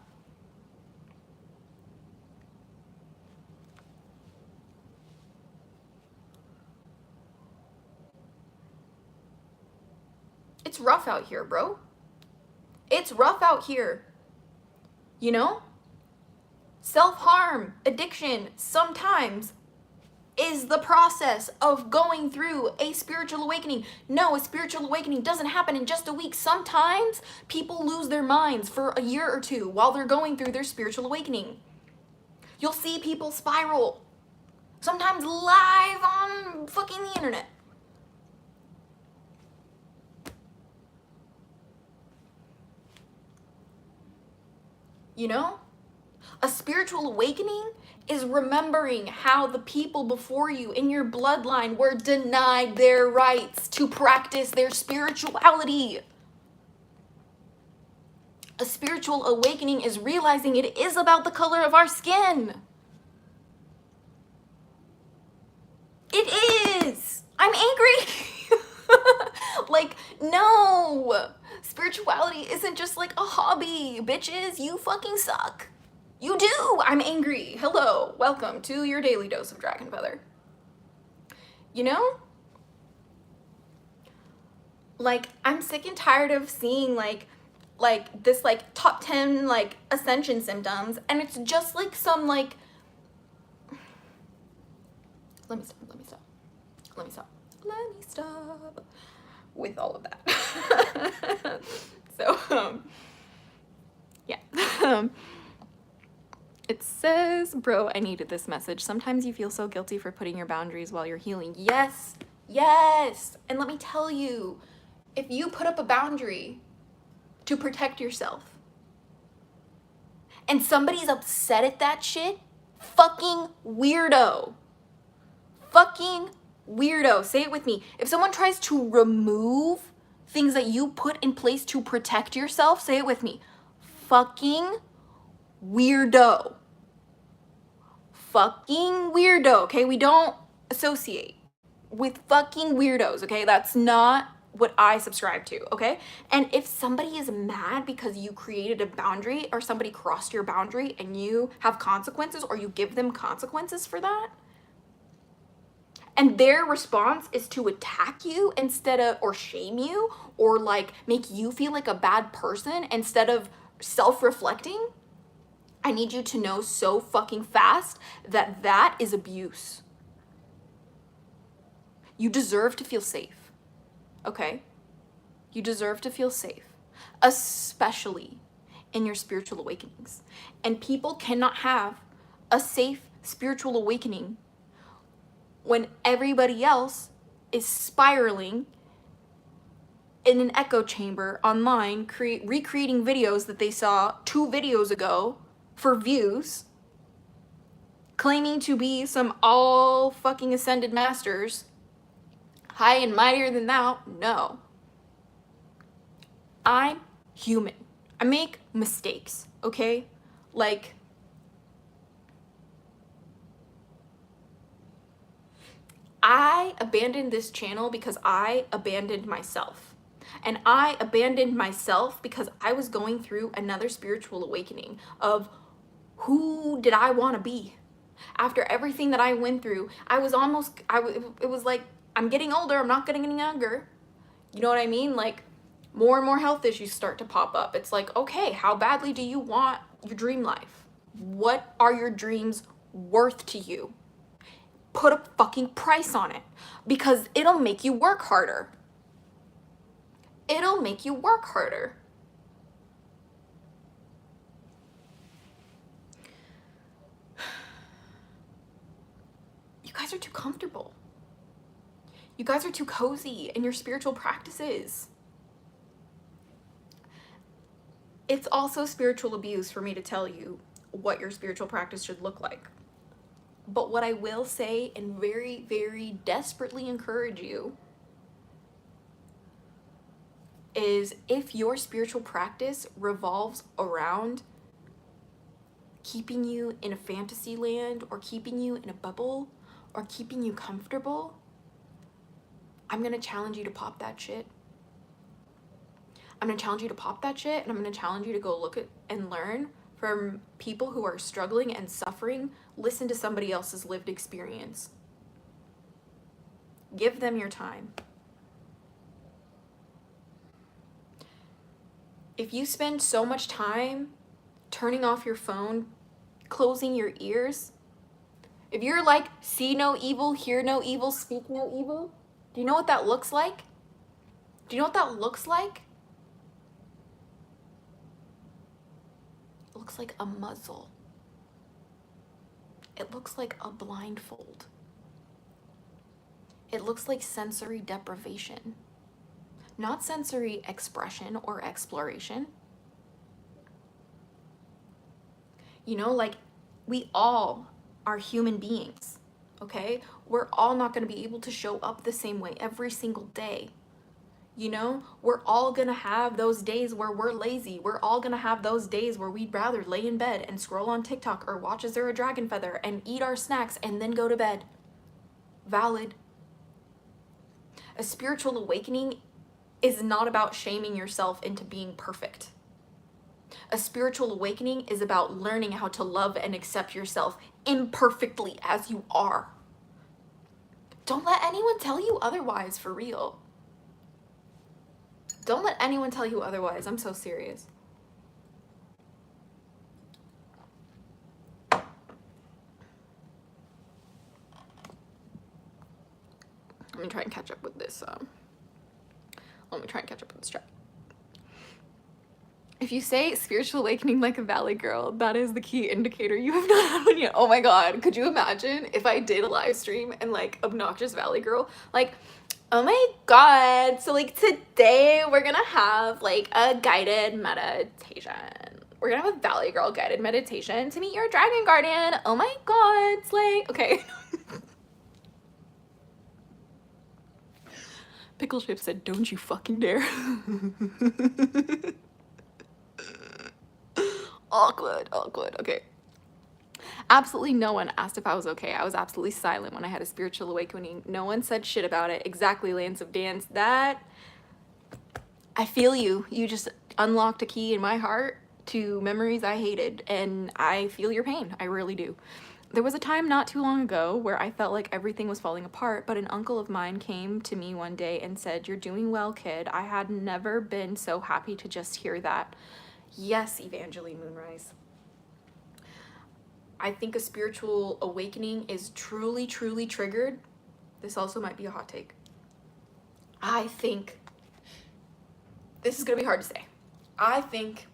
It's rough out here, bro. It's rough out here. You know? Self-harm, addiction, sometimes is the process of going through a spiritual awakening. No, a spiritual awakening doesn't happen in just a week. Sometimes people lose their minds for a year or two while they're going through their spiritual awakening. You'll see people spiral, sometimes live on fucking the internet. You know? A spiritual awakening is remembering how the people before you in your bloodline were denied their rights to practice their spirituality. A spiritual awakening is realizing it is about the color of our skin. It is. I'm angry. Like, no. Spirituality isn't just like a hobby. Bitches, you fucking suck. You do! I'm angry. Hello, welcome to your daily dose of dragon feather. You know? Like, I'm sick and tired of seeing like this like top 10 like ascension symptoms, and it's just like some like, let me stop with all of that. So yeah. It says, bro, I needed this message. Sometimes you feel so guilty for putting your boundaries while you're healing. Yes, yes. And let me tell you, if you put up a boundary to protect yourself and somebody's upset at that shit, fucking weirdo. Fucking weirdo. Say it with me. If someone tries to remove things that you put in place to protect yourself, say it with me. Fucking weirdo. Fucking weirdo, okay? We don't associate with fucking weirdos, okay? That's not what I subscribe to, okay? And if somebody is mad because you created a boundary or somebody crossed your boundary and you have consequences, or you give them consequences for that, and their response is to attack you instead of, or shame you, or like make you feel like a bad person instead of self-reflecting, I need you to know so fucking fast that that is abuse. You deserve to feel safe, okay? You deserve to feel safe, especially in your spiritual awakenings. And people cannot have a safe spiritual awakening when everybody else is spiraling in an echo chamber online, recreating videos that they saw 2 videos ago for views, claiming to be some all fucking ascended masters, high and mightier than thou. No. I'm human. I make mistakes, okay? Like, I abandoned this channel because I abandoned myself. And I abandoned myself because I was going through another spiritual awakening of who did I want to be? After everything that I went through, I was almost, it was like, I'm getting older, I'm not getting any younger. You know what I mean? Like, more and more health issues start to pop up. It's like, okay, how badly do you want your dream life? What are your dreams worth to you? Put a fucking price on it, because it'll make you work harder. It'll make you work harder. You guys are too comfortable. You guys are too cozy in your spiritual practices. It's also spiritual abuse for me to tell you what your spiritual practice should look like. But what I will say, and very, very desperately encourage you, is if your spiritual practice revolves around keeping you in a fantasy land, or keeping you in a bubble, or keeping you comfortable, I'm gonna challenge you to pop that shit. I'm gonna challenge you to pop that shit, and I'm gonna challenge you to go look at and learn from people who are struggling and suffering. Listen to somebody else's lived experience. Give them your time. If you spend so much time turning off your phone, closing your ears, if you're like, see no evil, hear no evil, speak no evil, do you know what that looks like? Do you know what that looks like? It looks like a muzzle. It looks like a blindfold. It looks like sensory deprivation, not sensory expression or exploration. You know, like, we all are human beings, okay? We're all not going to be able to show up the same way every single day. You know, we're all gonna have those days where we're lazy. We're all gonna have those days where we'd rather lay in bed and scroll on TikTok or watch Is There a Dragon Feather and eat our snacks and then go to bed. Valid. A spiritual awakening is not about shaming yourself into being perfect. A spiritual awakening is about learning how to love and accept yourself imperfectly as you are. Don't let anyone tell you otherwise, for real. Don't let anyone tell you otherwise. I'm so serious. Let me try and catch up with this. Track. If you say spiritual awakening like a valley girl, that is the key indicator you have not had one yet. Oh my god, could you imagine if I did a live stream and like obnoxious valley girl, like, oh my god, so like today we're gonna have like a guided meditation. We're gonna have a valley girl guided meditation to meet your dragon guardian. Oh my god, slay. Okay. Pickle Chip said, don't you fucking dare. Awkward. Okay. Absolutely no one asked if I was okay. I was absolutely silent when I had a spiritual awakening. No one said shit about it. Exactly, Lance of Dance. That, I feel you. You just unlocked a key in my heart to memories I hated, and I feel your pain. I really do. There was a time not too long ago where I felt like everything was falling apart, but an uncle of mine came to me one day and said, "You're doing well, kid." I had never been so happy to just hear that. Yes, Evangeline Moonrise. I think a spiritual awakening is truly, truly triggered. This also might be a hot take. I think, this is gonna be hard to say. I think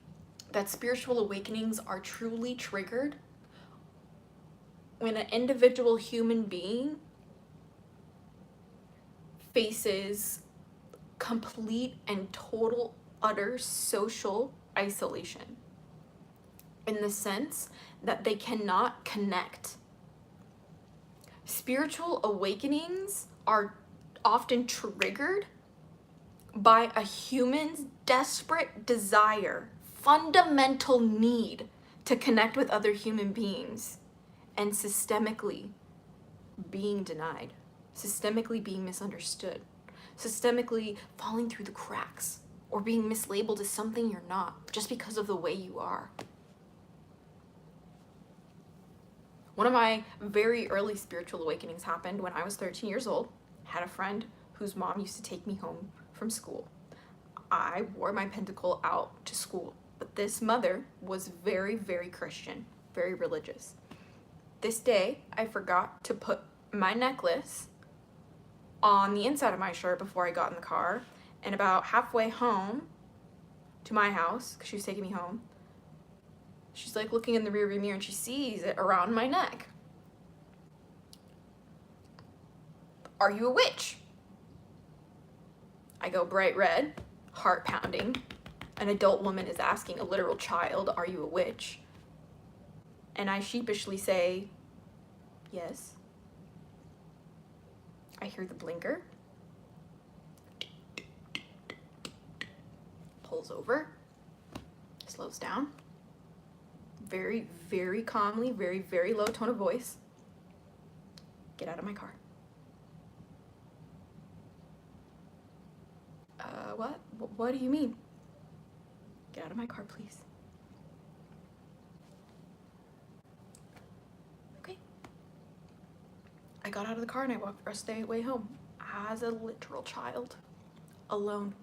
that spiritual awakenings are truly triggered when an individual human being faces complete and total, utter social isolation, in the sense that they cannot connect. Spiritual awakenings are often triggered by a human's desperate desire, fundamental need to connect with other human beings, and systemically being denied, systemically being misunderstood, systemically falling through the cracks, or being mislabeled as something you're not just because of the way you are. One of my very early spiritual awakenings happened when I was 13 years old. I had a friend whose mom used to take me home from school. I wore my pentacle out to school, but this mother was very, very Christian, very religious. This day, I forgot to put my necklace on the inside of my shirt before I got in the car, and about halfway home to my house, because she was taking me home, she's like looking in the rearview mirror and she sees it around my neck. "Are you a witch?" I go bright red, heart pounding. An adult woman is asking a literal child, "Are you a witch?" And I sheepishly say, "Yes." I hear the blinker. Pulls over, slows down. Very, very calmly, very, very low tone of voice. "Get out of my car." What? What do you mean? "Get out of my car, please." Okay. I got out of the car and I walked the rest of the way home as a literal child, alone.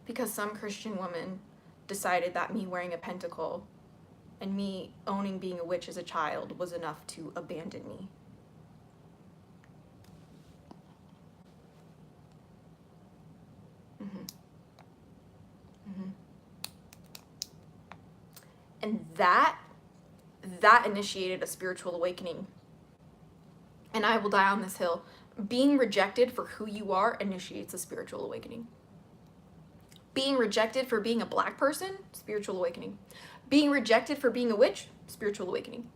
Because some Christian woman decided that me wearing a pentacle and me owning being a witch as a child was enough to abandon me. And that initiated a spiritual awakening. And I will die on this hill. Being rejected for who you are initiates a spiritual awakening. Being rejected for being a black person, spiritual awakening. Being rejected for being a witch, spiritual awakening.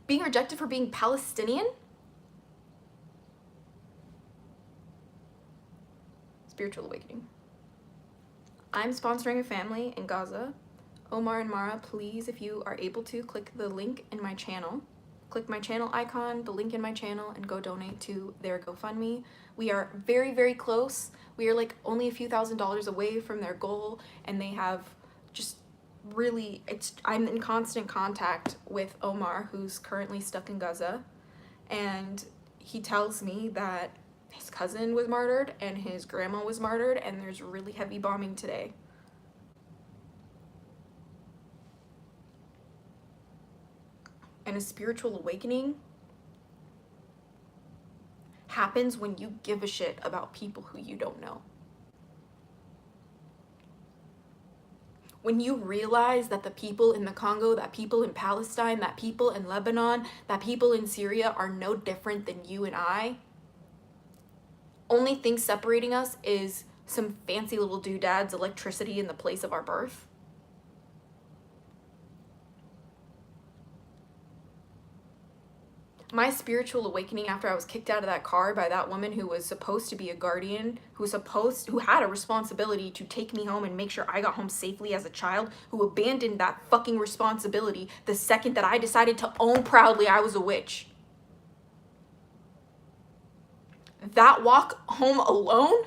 Being rejected for being Palestinian, spiritual awakening. I'm sponsoring a family in Gaza. Omar and Mara, please, if you are able to, click the link in my channel click my channel icon, the link in my channel, and go donate to their GoFundMe. We are very, very close. We are like only a few $1,000s away from their goal, and they have just really, I'm in constant contact with Omar, who's currently stuck in Gaza, and he tells me that his cousin was martyred and his grandma was martyred, and there's really heavy bombing today. And a spiritual awakening happens when you give a shit about people who you don't know. When you realize that the people in the Congo, that people in Palestine, that people in Lebanon, that people in Syria are no different than you and I. Only thing separating us is some fancy little doodads, electricity in the place of our birth. My spiritual awakening after I was kicked out of that car by that woman who was supposed to be a guardian, who had a responsibility to take me home and make sure I got home safely as a child, who abandoned that fucking responsibility the second that I decided to own proudly I was a witch. That walk home alone,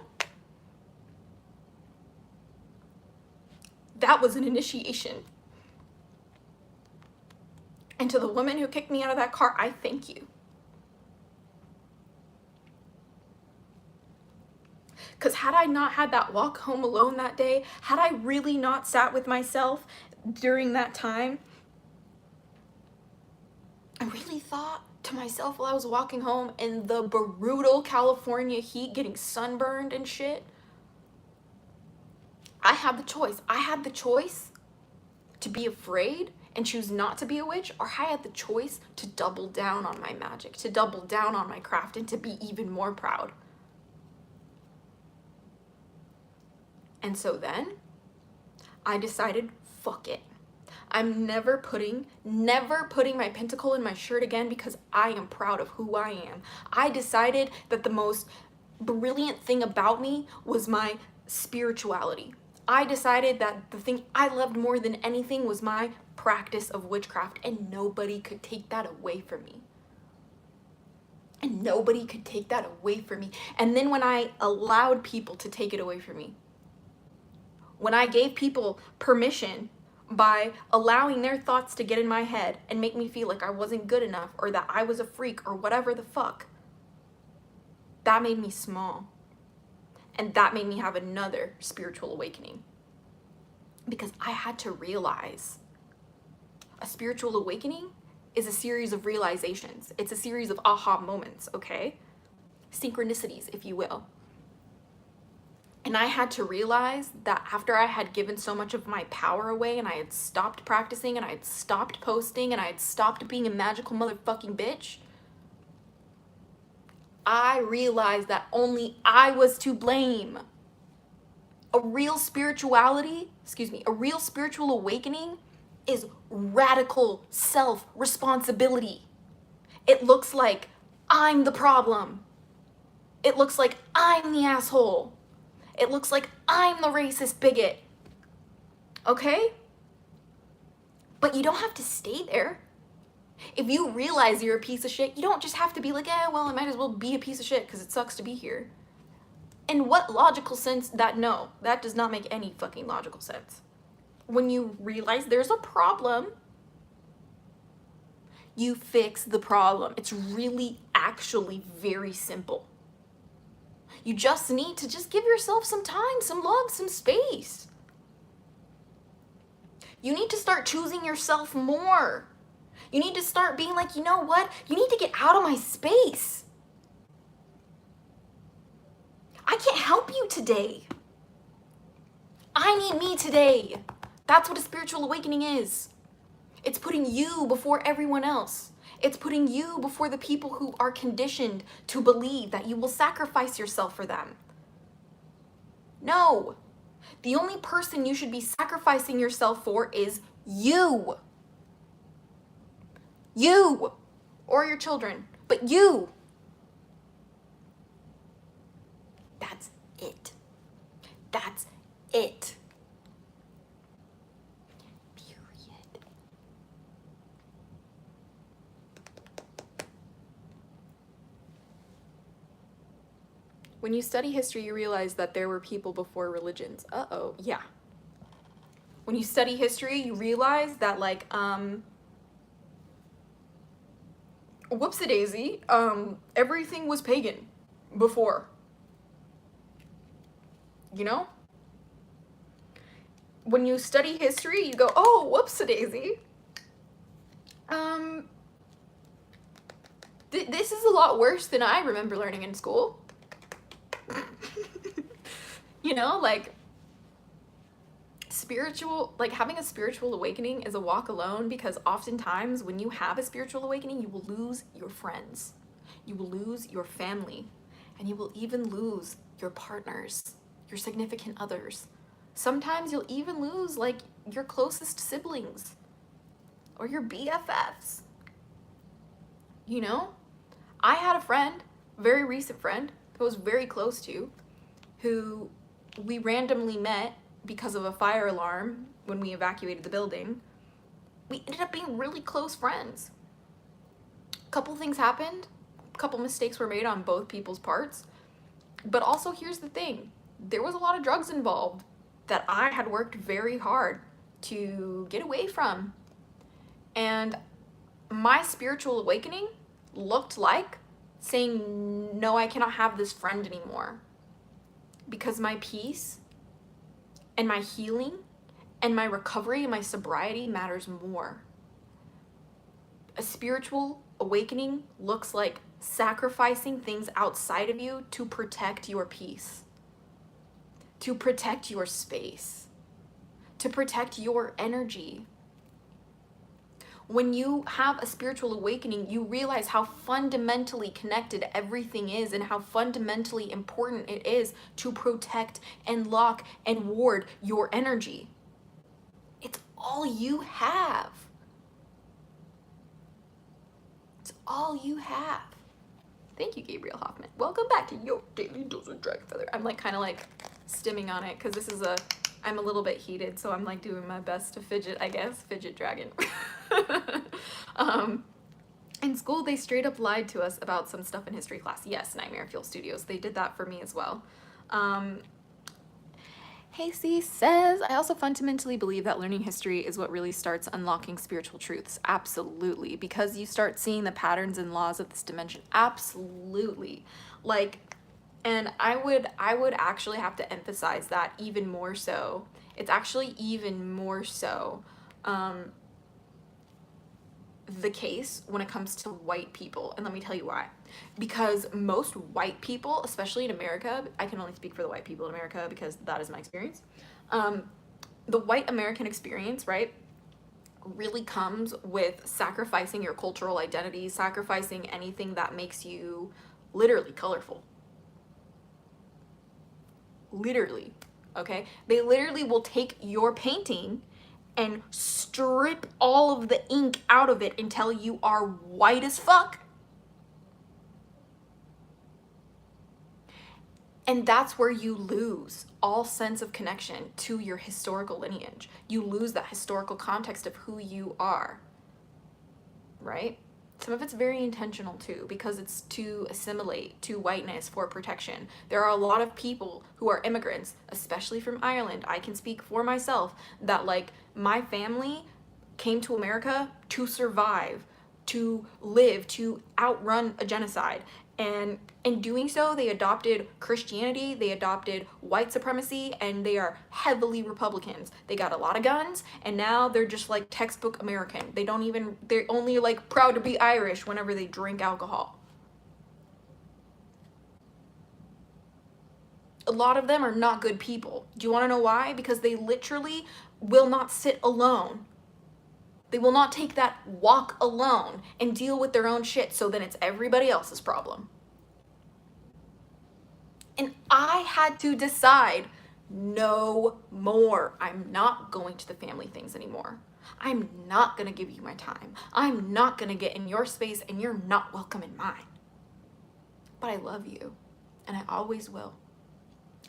that was an initiation. And to the woman who kicked me out of that car, I thank you. Because had I not had that walk home alone that day, had I really not sat with myself during that time, I really thought to myself while I was walking home in the brutal California heat, getting sunburned and shit, I had the choice. I had the choice to be afraid and choose not to be a witch, or I had the choice to double down on my magic, to double down on my craft, and to be even more proud. And so then I decided, fuck it. I'm never putting my pentacle in my shirt again, because I am proud of who I am. I decided that the most brilliant thing about me was my spirituality. I decided that the thing I loved more than anything was my practice of witchcraft, and nobody could take that away from me. And nobody could take that away from me. And then when I allowed people to take it away from me, when I gave people permission by allowing their thoughts to get in my head and make me feel like I wasn't good enough, or that I was a freak, or whatever the fuck, that made me small. And that made me have another spiritual awakening. Because I had to realize a spiritual awakening is a series of realizations. It's a series of aha moments, okay? Synchronicities, if you will. And I had to realize that after I had given so much of my power away, and I had stopped practicing, and I had stopped posting, and I had stopped being a magical motherfucking bitch, I realized that only I was to blame. A real spiritual awakening is radical self-responsibility. It looks like I'm the problem. It looks like I'm the asshole. It looks like I'm the racist bigot. Okay? But you don't have to stay there. If you realize you're a piece of shit, you don't just have to be like, well, I might as well be a piece of shit because it sucks to be here. In what logical sense no, that does not make any fucking logical sense. When you realize there's a problem, you fix the problem. It's really actually very simple. You just need to just give yourself some time, some love, some space. You need to start choosing yourself more. You need to start being like, you know what? You need to get out of my space. I can't help you today. I need me today. That's what a spiritual awakening is. It's putting you before everyone else. It's putting you before the people who are conditioned to believe that you will sacrifice yourself for them. No. The only person you should be sacrificing yourself for is you. You. Or your children. But you. That's it. That's it. Period. When you study history, you realize that there were people before religions. Uh-oh, yeah. When you study history, you realize that, like, whoopsie-daisy, everything was pagan before. You know? When you study history, you go, oh, whoopsie-daisy. This is a lot worse than I remember learning in school. You know, like, having a spiritual awakening is a walk alone, because oftentimes when you have a spiritual awakening, you will lose your friends, you will lose your family, and you will even lose your partners, your significant others. Sometimes you'll even lose, like, your closest siblings or your BFFs. You know? I had a friend, very recent friend, who I was very close to, who we randomly met because of a fire alarm when we evacuated the building. We ended up being really close friends. A couple things happened, a couple mistakes were made on both people's parts, but also here's the thing, there was a lot of drugs involved that I had worked very hard to get away from. And my spiritual awakening looked like saying, no, I cannot have this friend anymore, because my peace and my healing and my recovery and my sobriety matters more. A spiritual awakening looks like sacrificing things outside of you to protect your peace, to protect your space, to protect your energy. When you have a spiritual awakening, you realize how fundamentally connected everything is and how fundamentally important it is to protect and lock and ward your energy. It's all you have. It's all you have. Thank you, Gabriel Hoffman. Welcome back to your Daily Dose of Dragon Feather. I'm like kind of like stimming on it because this is I'm a little bit heated, so I'm like doing my best to fidget, I guess. Fidget dragon. In school, they straight up lied to us about some stuff in history class. Yes, Nightmare Fuel Studios. They did that for me as well. Hasey says, I also fundamentally believe that learning history is what really starts unlocking spiritual truths. Absolutely. Because you start seeing the patterns and laws of this dimension. Absolutely. Like, and I would actually have to emphasize that even more so. It's actually even more so the case when it comes to white people. And let me tell you why. Because most white people, especially in America, I can only speak for the white people in America because that is my experience. The white American experience, right, really comes with sacrificing your cultural identity, sacrificing anything that makes you literally colorful. Literally, okay? They literally will take your painting and strip all of the ink out of it until you are white as fuck. And that's where you lose all sense of connection to your historical lineage. You lose that historical context of who you are, right? Some of it's very intentional too, because it's to assimilate to whiteness for protection. There are a lot of people who are immigrants, especially from Ireland. I can speak for myself that, like, my family came to America to survive, to live, to outrun a genocide. And in doing so, they adopted Christianity, they adopted white supremacy, and they are heavily Republicans. They got a lot of guns, and now they're just like textbook American. They're only like proud to be Irish whenever they drink alcohol. A lot of them are not good people. Do you want to know why? Because they literally will not sit alone. They will not take that walk alone and deal with their own shit, so then it's everybody else's problem. And I had to decide, no more. I'm not going to the family things anymore. I'm not going to give you my time. I'm not going to get in your space, and you're not welcome in mine. But I love you, and I always will.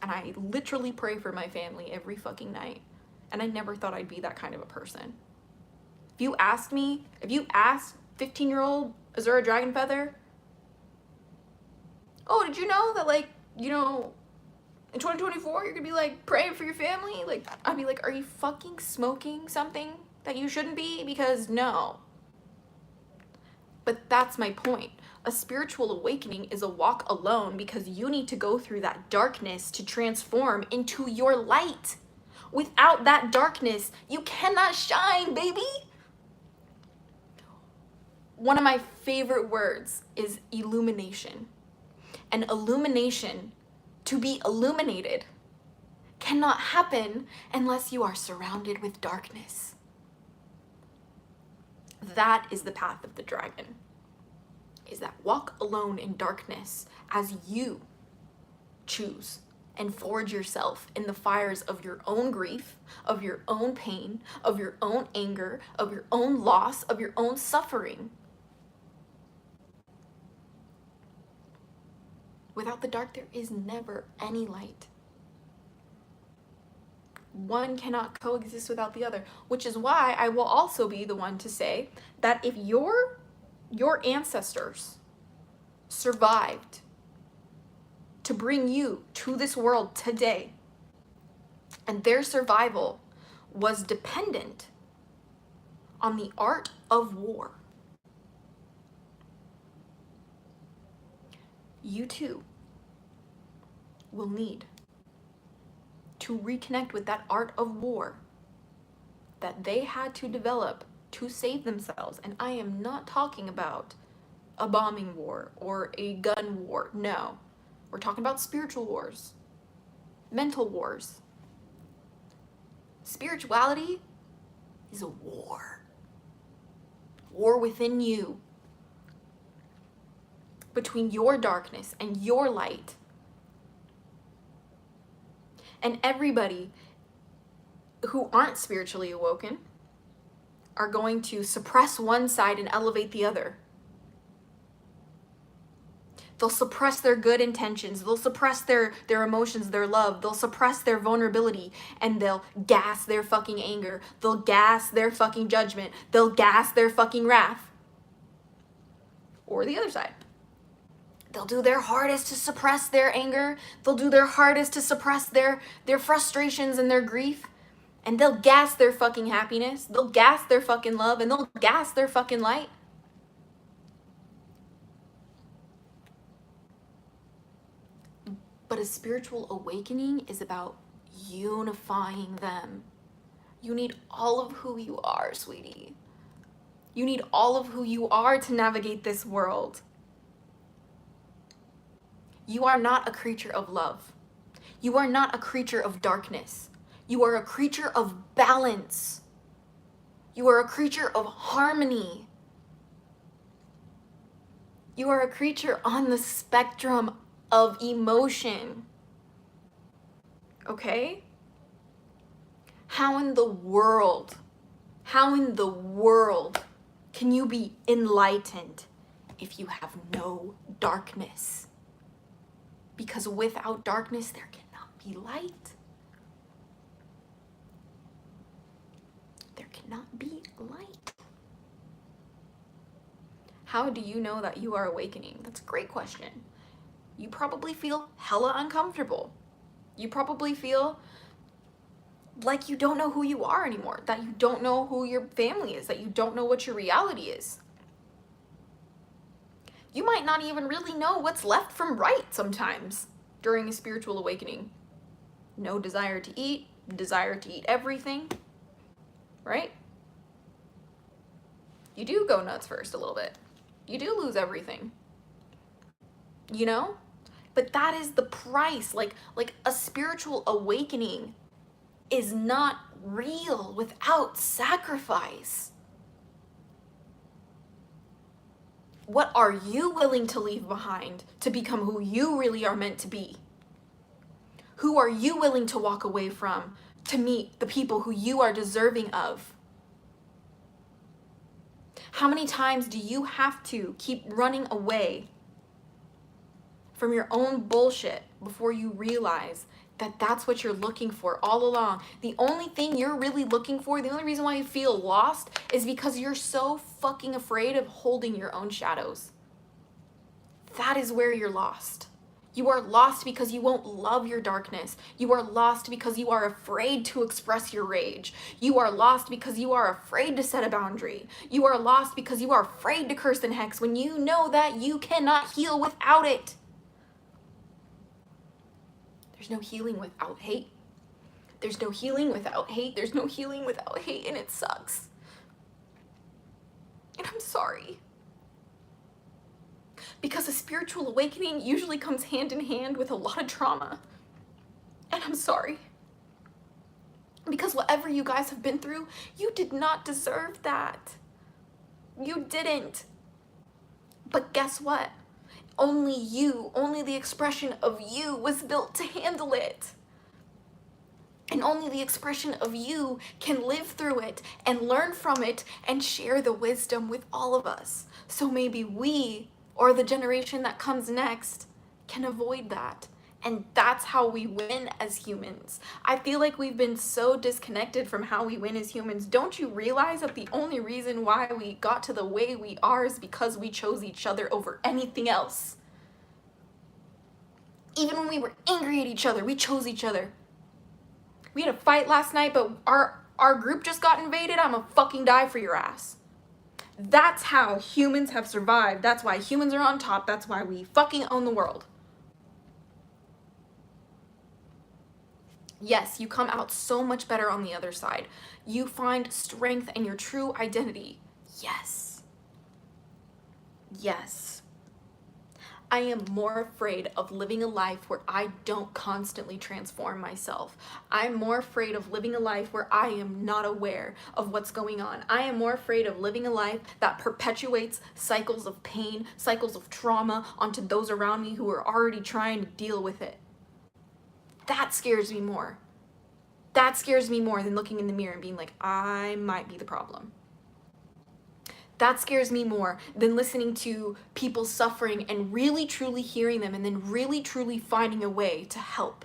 And I literally pray for my family every fucking night. And I never thought I'd be that kind of a person. If you asked 15-year-old Azura Dragonfeather, oh, did you know that, like, you know, in 2024, you're gonna be like praying for your family. Like, I'd be like, are you fucking smoking something that you shouldn't be? Because no. But that's my point. A spiritual awakening is a walk alone because you need to go through that darkness to transform into your light. Without that darkness, you cannot shine, baby. One of my favorite words is illumination. And illumination, to be illuminated, cannot happen unless you are surrounded with darkness. That is the path of the dragon. Is that walk alone in darkness as you choose and forge yourself in the fires of your own grief, of your own pain, of your own anger, of your own loss, of your own suffering. Without the dark, there is never any light. One cannot coexist without the other, which is why I will also be the one to say that if your ancestors survived to bring you to this world today, and their survival was dependent on the art of war, you too will need to reconnect with that art of war that they had to develop to save themselves. And I am not talking about a bombing war or a gun war. No, we're talking about spiritual wars, mental wars. Spirituality is a war within you, between your darkness and your light. And everybody who aren't spiritually awoken are going to suppress one side and elevate the other. They'll suppress their good intentions. They'll suppress their emotions, their love. They'll suppress their vulnerability, and they'll gas their fucking anger. They'll gas their fucking judgment. They'll gas their fucking wrath. Or the other side. They'll do their hardest to suppress their anger. They'll do their hardest to suppress their frustrations and their grief. And they'll gas their fucking happiness. They'll gas their fucking love. And they'll gas their fucking light. But a spiritual awakening is about unifying them. You need all of who you are, sweetie. You need all of who you are to navigate this world. You are not a creature of love. You are not a creature of darkness. You are a creature of balance. You are a creature of harmony. You are a creature on the spectrum of emotion. Okay? How in the world can you be enlightened if you have no darkness? Because without darkness, there cannot be light. There cannot be light. How do you know that you are awakening? That's a great question. You probably feel hella uncomfortable. You probably feel like you don't know who you are anymore, that you don't know who your family is, that you don't know what your reality is. You might not even really know what's left from right sometimes during a spiritual awakening. No desire to eat everything, right? You do go nuts first a little bit. You do lose everything, you know? But that is the price. Like a spiritual awakening is not real without sacrifice. What are you willing to leave behind to become who you really are meant to be? Who are you willing to walk away from to meet the people who you are deserving of? How many times do you have to keep running away from your own bullshit before you realize that that's what you're looking for all along? The only thing you're really looking for, the only reason why you feel lost is because you're so fucking afraid of holding your own shadows. That is where you're lost. You are lost because you won't love your darkness. You are lost because you are afraid to express your rage. You are lost because you are afraid to set a boundary. You are lost because you are afraid to curse and hex when you know that you cannot heal without it. There's no healing without hate. There's no healing without hate. There's no healing without hate, and it sucks. And I'm sorry. Because a spiritual awakening usually comes hand in hand with a lot of trauma. And I'm sorry. Because whatever you guys have been through, you did not deserve that. You didn't. But guess what? Only you, only the expression of you was built to handle it. And only the expression of you can live through it and learn from it and share the wisdom with all of us. So maybe we, or the generation that comes next, can avoid that. And that's how we win as humans. I feel like we've been so disconnected from how we win as humans. Don't you realize that the only reason why we got to the way we are is because we chose each other over anything else? Even when we were angry at each other, we chose each other. We had a fight last night, but our group just got invaded. I'm gonna fucking die for your ass. That's how humans have survived. That's why humans are on top. That's why we fucking own the world. Yes, you come out so much better on the other side. You find strength and your true identity. Yes. Yes. I am more afraid of living a life where I don't constantly transform myself. I'm more afraid of living a life where I am not aware of what's going on. I am more afraid of living a life that perpetuates cycles of pain, cycles of trauma onto those around me who are already trying to deal with it. That scares me more. That scares me more than looking in the mirror and being like, I might be the problem. That scares me more than listening to people suffering and really truly hearing them and then really truly finding a way to help.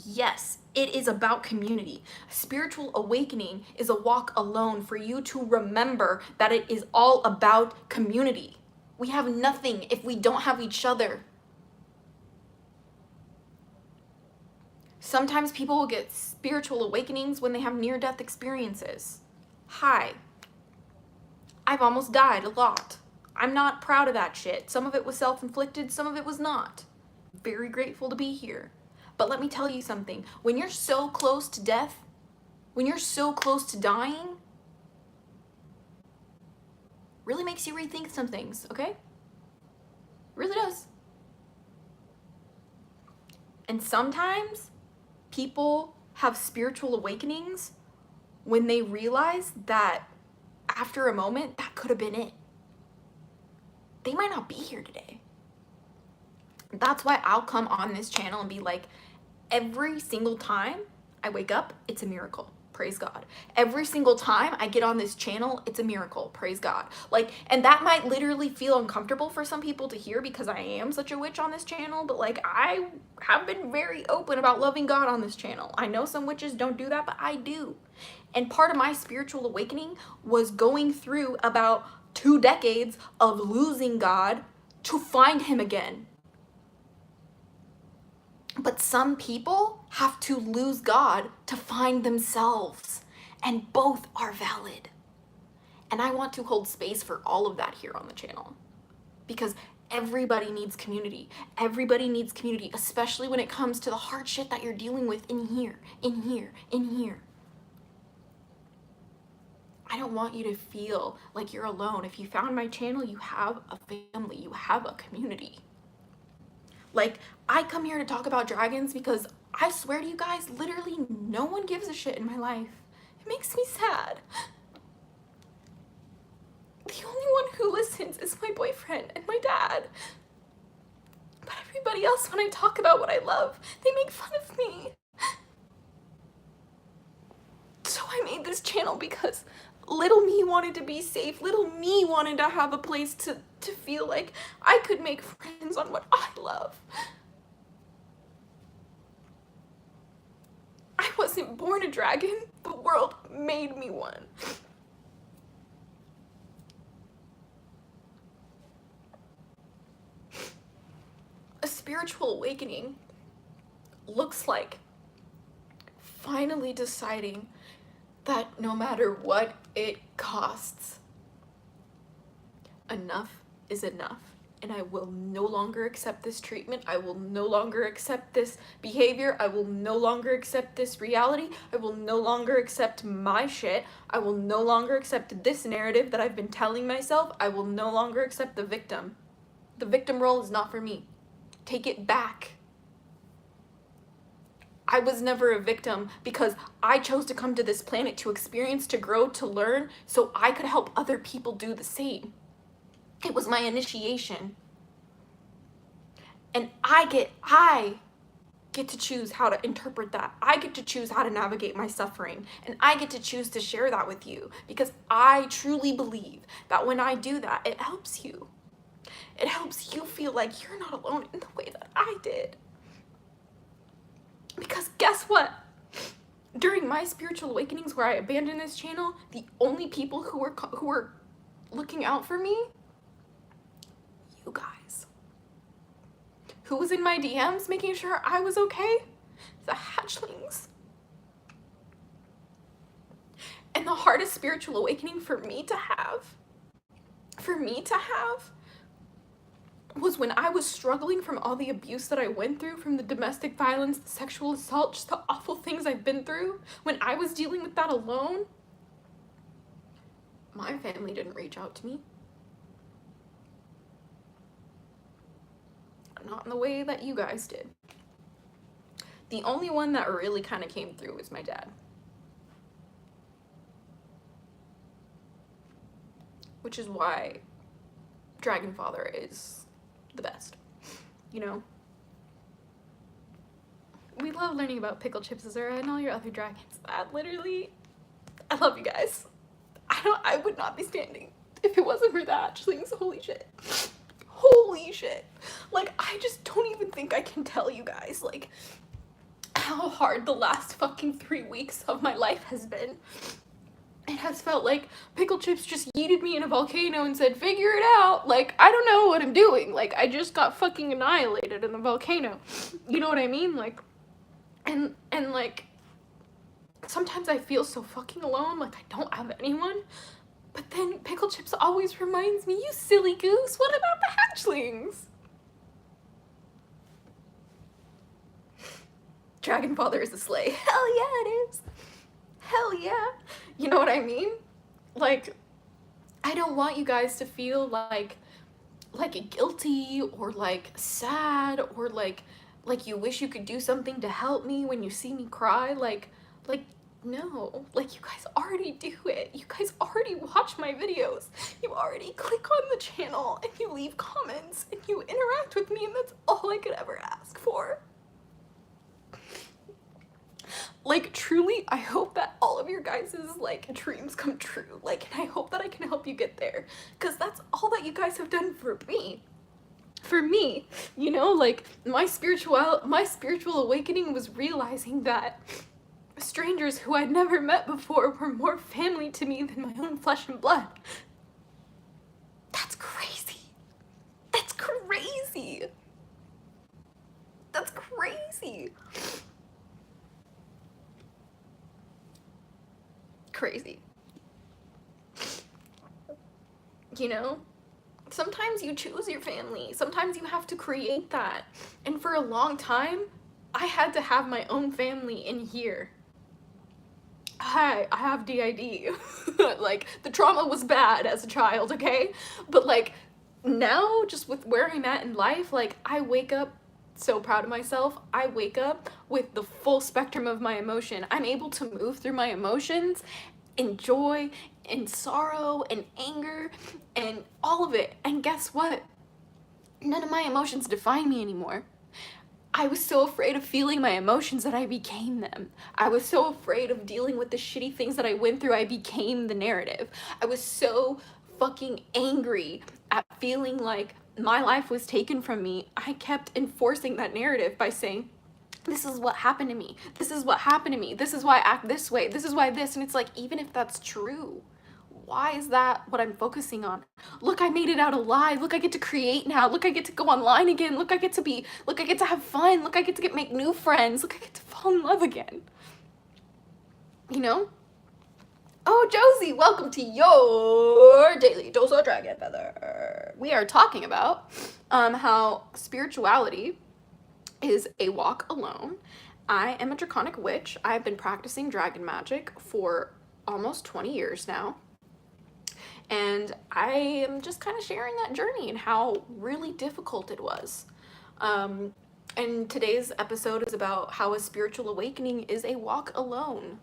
Yes, it is about community. Spiritual awakening is a walk alone for you to remember that it is all about community. We have nothing if we don't have each other. Sometimes people will get spiritual awakenings when they have near-death experiences. Hi. I've almost died a lot. I'm not proud of that shit. Some of it was self-inflicted, some of it was not. Very grateful to be here. But let me tell you something. When you're so close to death, when you're so close to dying, really makes you rethink some things, okay? Really does. And sometimes people have spiritual awakenings when they realize that after a moment, that could have been it. They might not be here today. That's why I'll come on this channel and be like, every single time I wake up, it's a miracle. Praise God. Every single time I get on this channel, it's a miracle. Praise God. Like, and that might literally feel uncomfortable for some people to hear because I am such a witch on this channel, but like, I have been very open about loving God on this channel. I know some witches don't do that, but I do. And part of my spiritual awakening was going through about 2 decades of losing God to find him again. But some people have to lose God to find themselves, and both are valid. And I want to hold space for all of that here on the channel because everybody needs community. Everybody needs community, especially when it comes to the hard shit that you're dealing with in here, in here, in here. I don't want you to feel like you're alone. If you found my channel, you have a family, you have a community. Like, I come here to talk about dragons because I swear to you guys, literally no one gives a shit in my life. It makes me sad. The only one who listens is my boyfriend and my dad. But everybody else, when I talk about what I love, they make fun of me. So I made this channel because little me wanted to be safe. Little me wanted to have a place to feel like I could make friends on what I love. I wasn't born a dragon. The world made me one. spiritual awakening looks like finally deciding that no matter what it costs, enough is enough. And I will no longer accept this treatment. I will no longer accept this behavior. I will no longer accept this reality. I will no longer accept my shit. I will no longer accept this narrative that I've been telling myself. I will no longer accept the victim. The victim role is not for me. Take it back. I was never a victim because I chose to come to this planet to experience, to grow, to learn, so I could help other people do the same. It was my initiation. And I get to choose how to interpret that. I get to choose how to navigate my suffering. And I get to choose to share that with you because I truly believe that when I do that, it helps you. It helps you feel like you're not alone in the way that I did. Because guess what? During my spiritual awakenings where I abandoned this channel, the only people who were looking out for me, you guys. Who was in my DMs making sure I was okay? The hatchlings. And the hardest spiritual awakening for me to have was when I was struggling from all the abuse that I went through, from the domestic violence, the sexual assault, just the awful things I've been through. When I was dealing with that alone, my family didn't reach out to me. Not in the way that you guys did. The only one that really kind of came through was my dad. Which is why Dragon Father is the best. You know? We love learning about Pickle Chips Azura and all your other dragons. I love you guys. I would not be standing if it wasn't for the hatchlings. Holy shit. Holy shit. Like, I just don't even think I can tell you guys, like, how hard the last fucking 3 weeks of my life has been. It has felt like Pickle Chips just yeeted me in a volcano and said, figure it out. Like, I don't know what I'm doing. Like, I just got fucking annihilated in the volcano. You know what I mean? Like, and like, sometimes I feel so fucking alone, like I don't have anyone. But then Pickle Chips always reminds me, you silly goose, what about the hatchlings? Dragon Father is a slay. Hell yeah, it is. Hell yeah. You know what I mean? Like, I don't want you guys to feel like guilty or like sad or like you wish you could do something to help me when you see me cry. Like no, like, you guys already do it. You guys already watch my videos. You already click on the channel and you leave comments and you interact with me, and that's all I could ever ask for. Like, truly, I hope that all of your guys' like dreams come true. Like, and I hope that I can help you get there, because that's all that you guys have done for me. For me, you know, like, my spiritual awakening was realizing that strangers who I'd never met before were more family to me than my own flesh and blood. That's crazy. That's crazy. That's crazy. Crazy. You know? Sometimes you choose your family. Sometimes you have to create that. And for a long time, I had to have my own family in here. Hi, I have DID. Like, the trauma was bad as a child, okay? But like, now, just with where I'm at in life, like, I wake up so proud of myself. I wake up with the full spectrum of my emotion. I'm able to move through my emotions in joy, in sorrow, and anger, and all of it. And guess what? None of my emotions define me anymore. I was so afraid of feeling my emotions that I became them. I was so afraid of dealing with the shitty things that I went through, I became the narrative. I was so fucking angry at feeling like my life was taken from me. I kept enforcing that narrative by saying, this is what happened to me. This is what happened to me. This is why I act this way. This is why this. And it's like, even if that's true, why is that what I'm focusing on? Look, I made it out alive. Look, I get to create now. Look, I get to go online again. Look, I get to have fun. Look, I get to make new friends. Look, I get to fall in love again. You know? Oh, Josie, welcome to your daily dose of dragon feather. We are talking about how spirituality is a walk alone. I am a draconic witch. I've been practicing dragon magic for almost 20 years now. And I am just kind of sharing that journey and how really difficult it was. And today's episode is about how a spiritual awakening is a walk alone.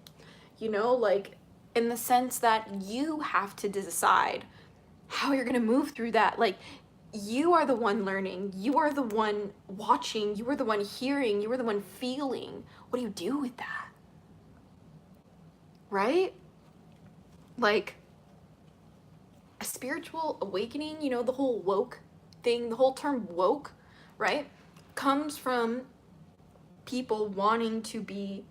You know, like in the sense that you have to decide how you're going to move through that. Like, you are the one learning, you are the one watching, you are the one hearing, you are the one feeling. What do you do with that? Right? Like, a spiritual awakening, you know, the whole woke thing, the whole term woke, right, comes from people wanting to be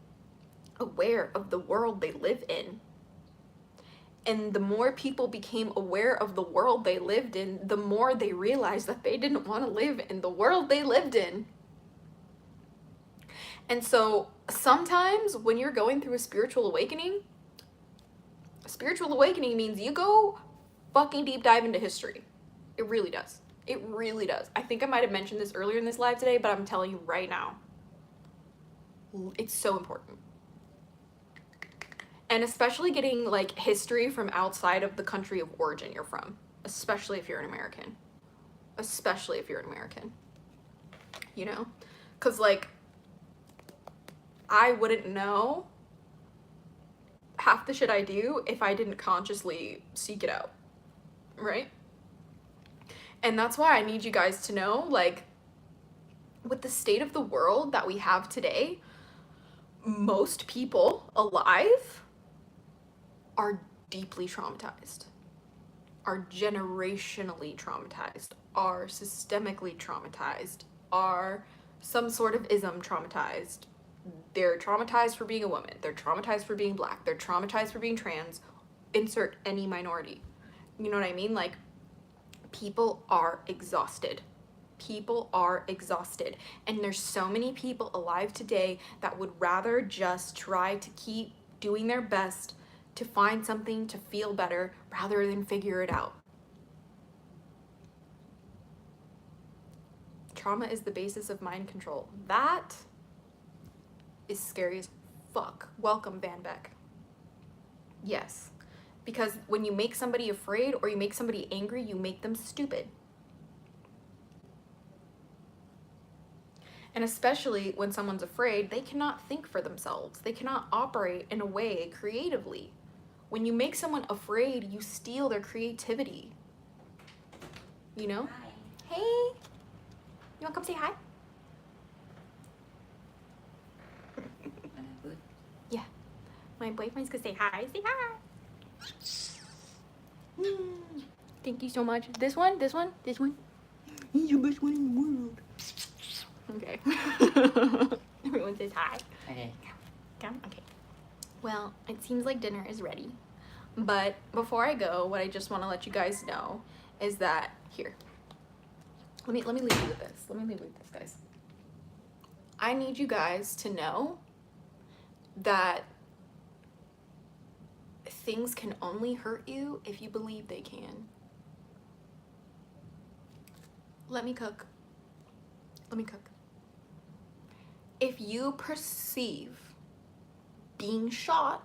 aware of the world they live in. And the more people became aware of the world they lived in, the more they realized that they didn't want to live in the world they lived in. And so sometimes when you're going through a spiritual awakening means you go fucking deep dive into history. It really does. It really does. I think I might have mentioned this earlier in this live today, but I'm telling you right now, it's so important. And especially getting like history from outside of the country of origin you're from, especially if you're an American. Especially if you're an American. You know? Because like, I wouldn't know half the shit I do if I didn't consciously seek it out. Right? And that's why I need you guys to know, like, with the state of the world that we have today, most people alive are deeply traumatized, are generationally traumatized, are systemically traumatized, are some sort of ism traumatized. They're traumatized for being a woman. They're traumatized for being black. They're traumatized for being trans. Insert any minority. You know what I mean? Like, people are exhausted. People are exhausted. And there's so many people alive today that would rather just try to keep doing their best to find something to feel better rather than figure it out. Trauma is the basis of mind control. That is scary as fuck. Welcome, Van Beck. Yes. Because when you make somebody afraid or you make somebody angry, you make them stupid. And especially when someone's afraid, they cannot think for themselves. They cannot operate in a way creatively. When you make someone afraid, you steal their creativity. You know? Hi. Hey. You wanna come say hi? Yeah. My boyfriend's gonna say hi. Say hi. Thank you so much. This one. He's the best one in the world. Okay. Everyone says hi. Okay. Come. Okay. Well, it seems like dinner is ready. But before I go, what I just want to let you guys know is that here. Let me leave you with this. Guys. I need you guys to know that things can only hurt you if you believe they can. Let me cook. If you perceive being shot,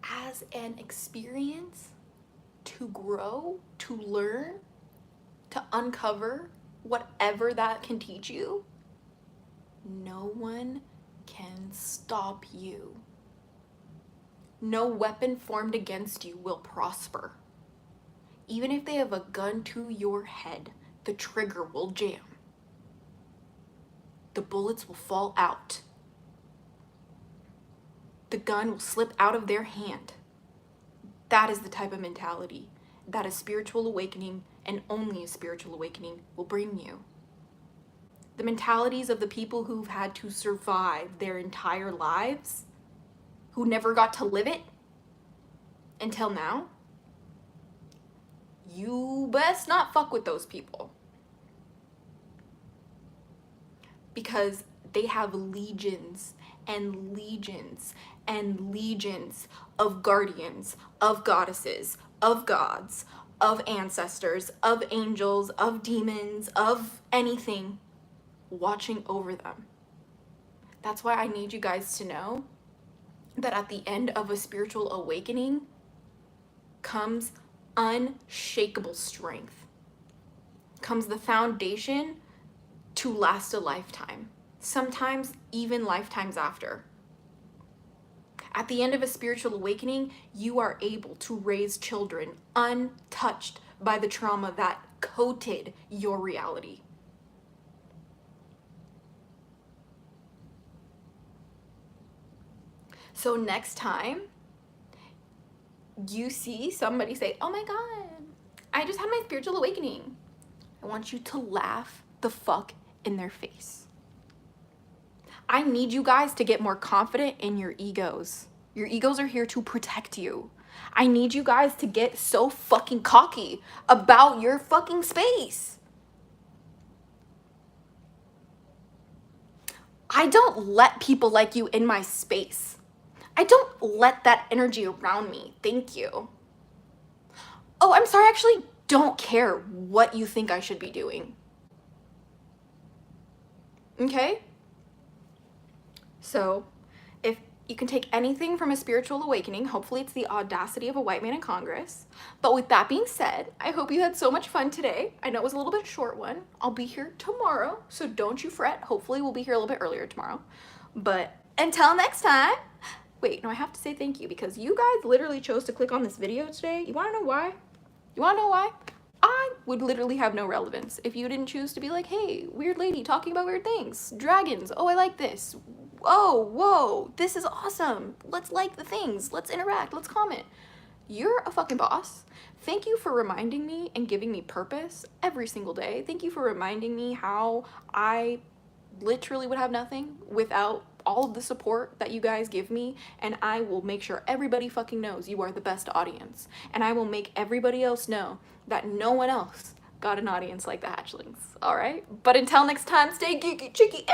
as an experience to grow, to learn, to uncover whatever that can teach you, no one can stop you. No weapon formed against you will prosper. Even if they have a gun to your head, the trigger will jam. The bullets will fall out. The gun will slip out of their hand. That is the type of mentality that a spiritual awakening, and only a spiritual awakening, will bring you. The mentalities of the people who've had to survive their entire lives, who never got to live it until now, you best not fuck with those people. Because they have legions and legions and legions of guardians, of goddesses, of gods, of ancestors, of angels, of demons, of anything watching over them. That's why I need you guys to know that at the end of a spiritual awakening comes unshakable strength, comes the foundation to last a lifetime, sometimes even lifetimes after. At the end of a spiritual awakening, you are able to raise children untouched by the trauma that coated your reality. So next time you see somebody say, oh my God, I just had my spiritual awakening, I want you to laugh the fuck in their face. I need you guys to get more confident in your egos. Your egos are here to protect you. I need you guys to get so fucking cocky about your fucking space. I don't let people like you in my space. I don't let that energy around me. Thank you. Oh, I'm sorry, I actually don't care what you think I should be doing. Okay? So, if you can take anything from a spiritual awakening, hopefully it's the audacity of a white man in Congress. But with that being said, I hope you had so much fun today. I know it was a little bit short one. I'll be here tomorrow, so don't you fret. Hopefully we'll be here a little bit earlier tomorrow. But until next time, wait, no, I have to say thank you because you guys literally chose to click on this video today. You wanna know why? You wanna know why? I would literally have no relevance if you didn't choose to be like, hey, weird lady talking about weird things. Dragons, oh, I like this. Oh, whoa, this is awesome. Let's like the things. Let's interact. Let's comment. You're a fucking boss. Thank you for reminding me and giving me purpose every single day. Thank you for reminding me how I literally would have nothing without all of the support that you guys give me, and I will make sure everybody fucking knows you are the best audience, and I will make everybody else know that no one else got an audience like the hatchlings. All right, but until next time, stay geeky, cheeky,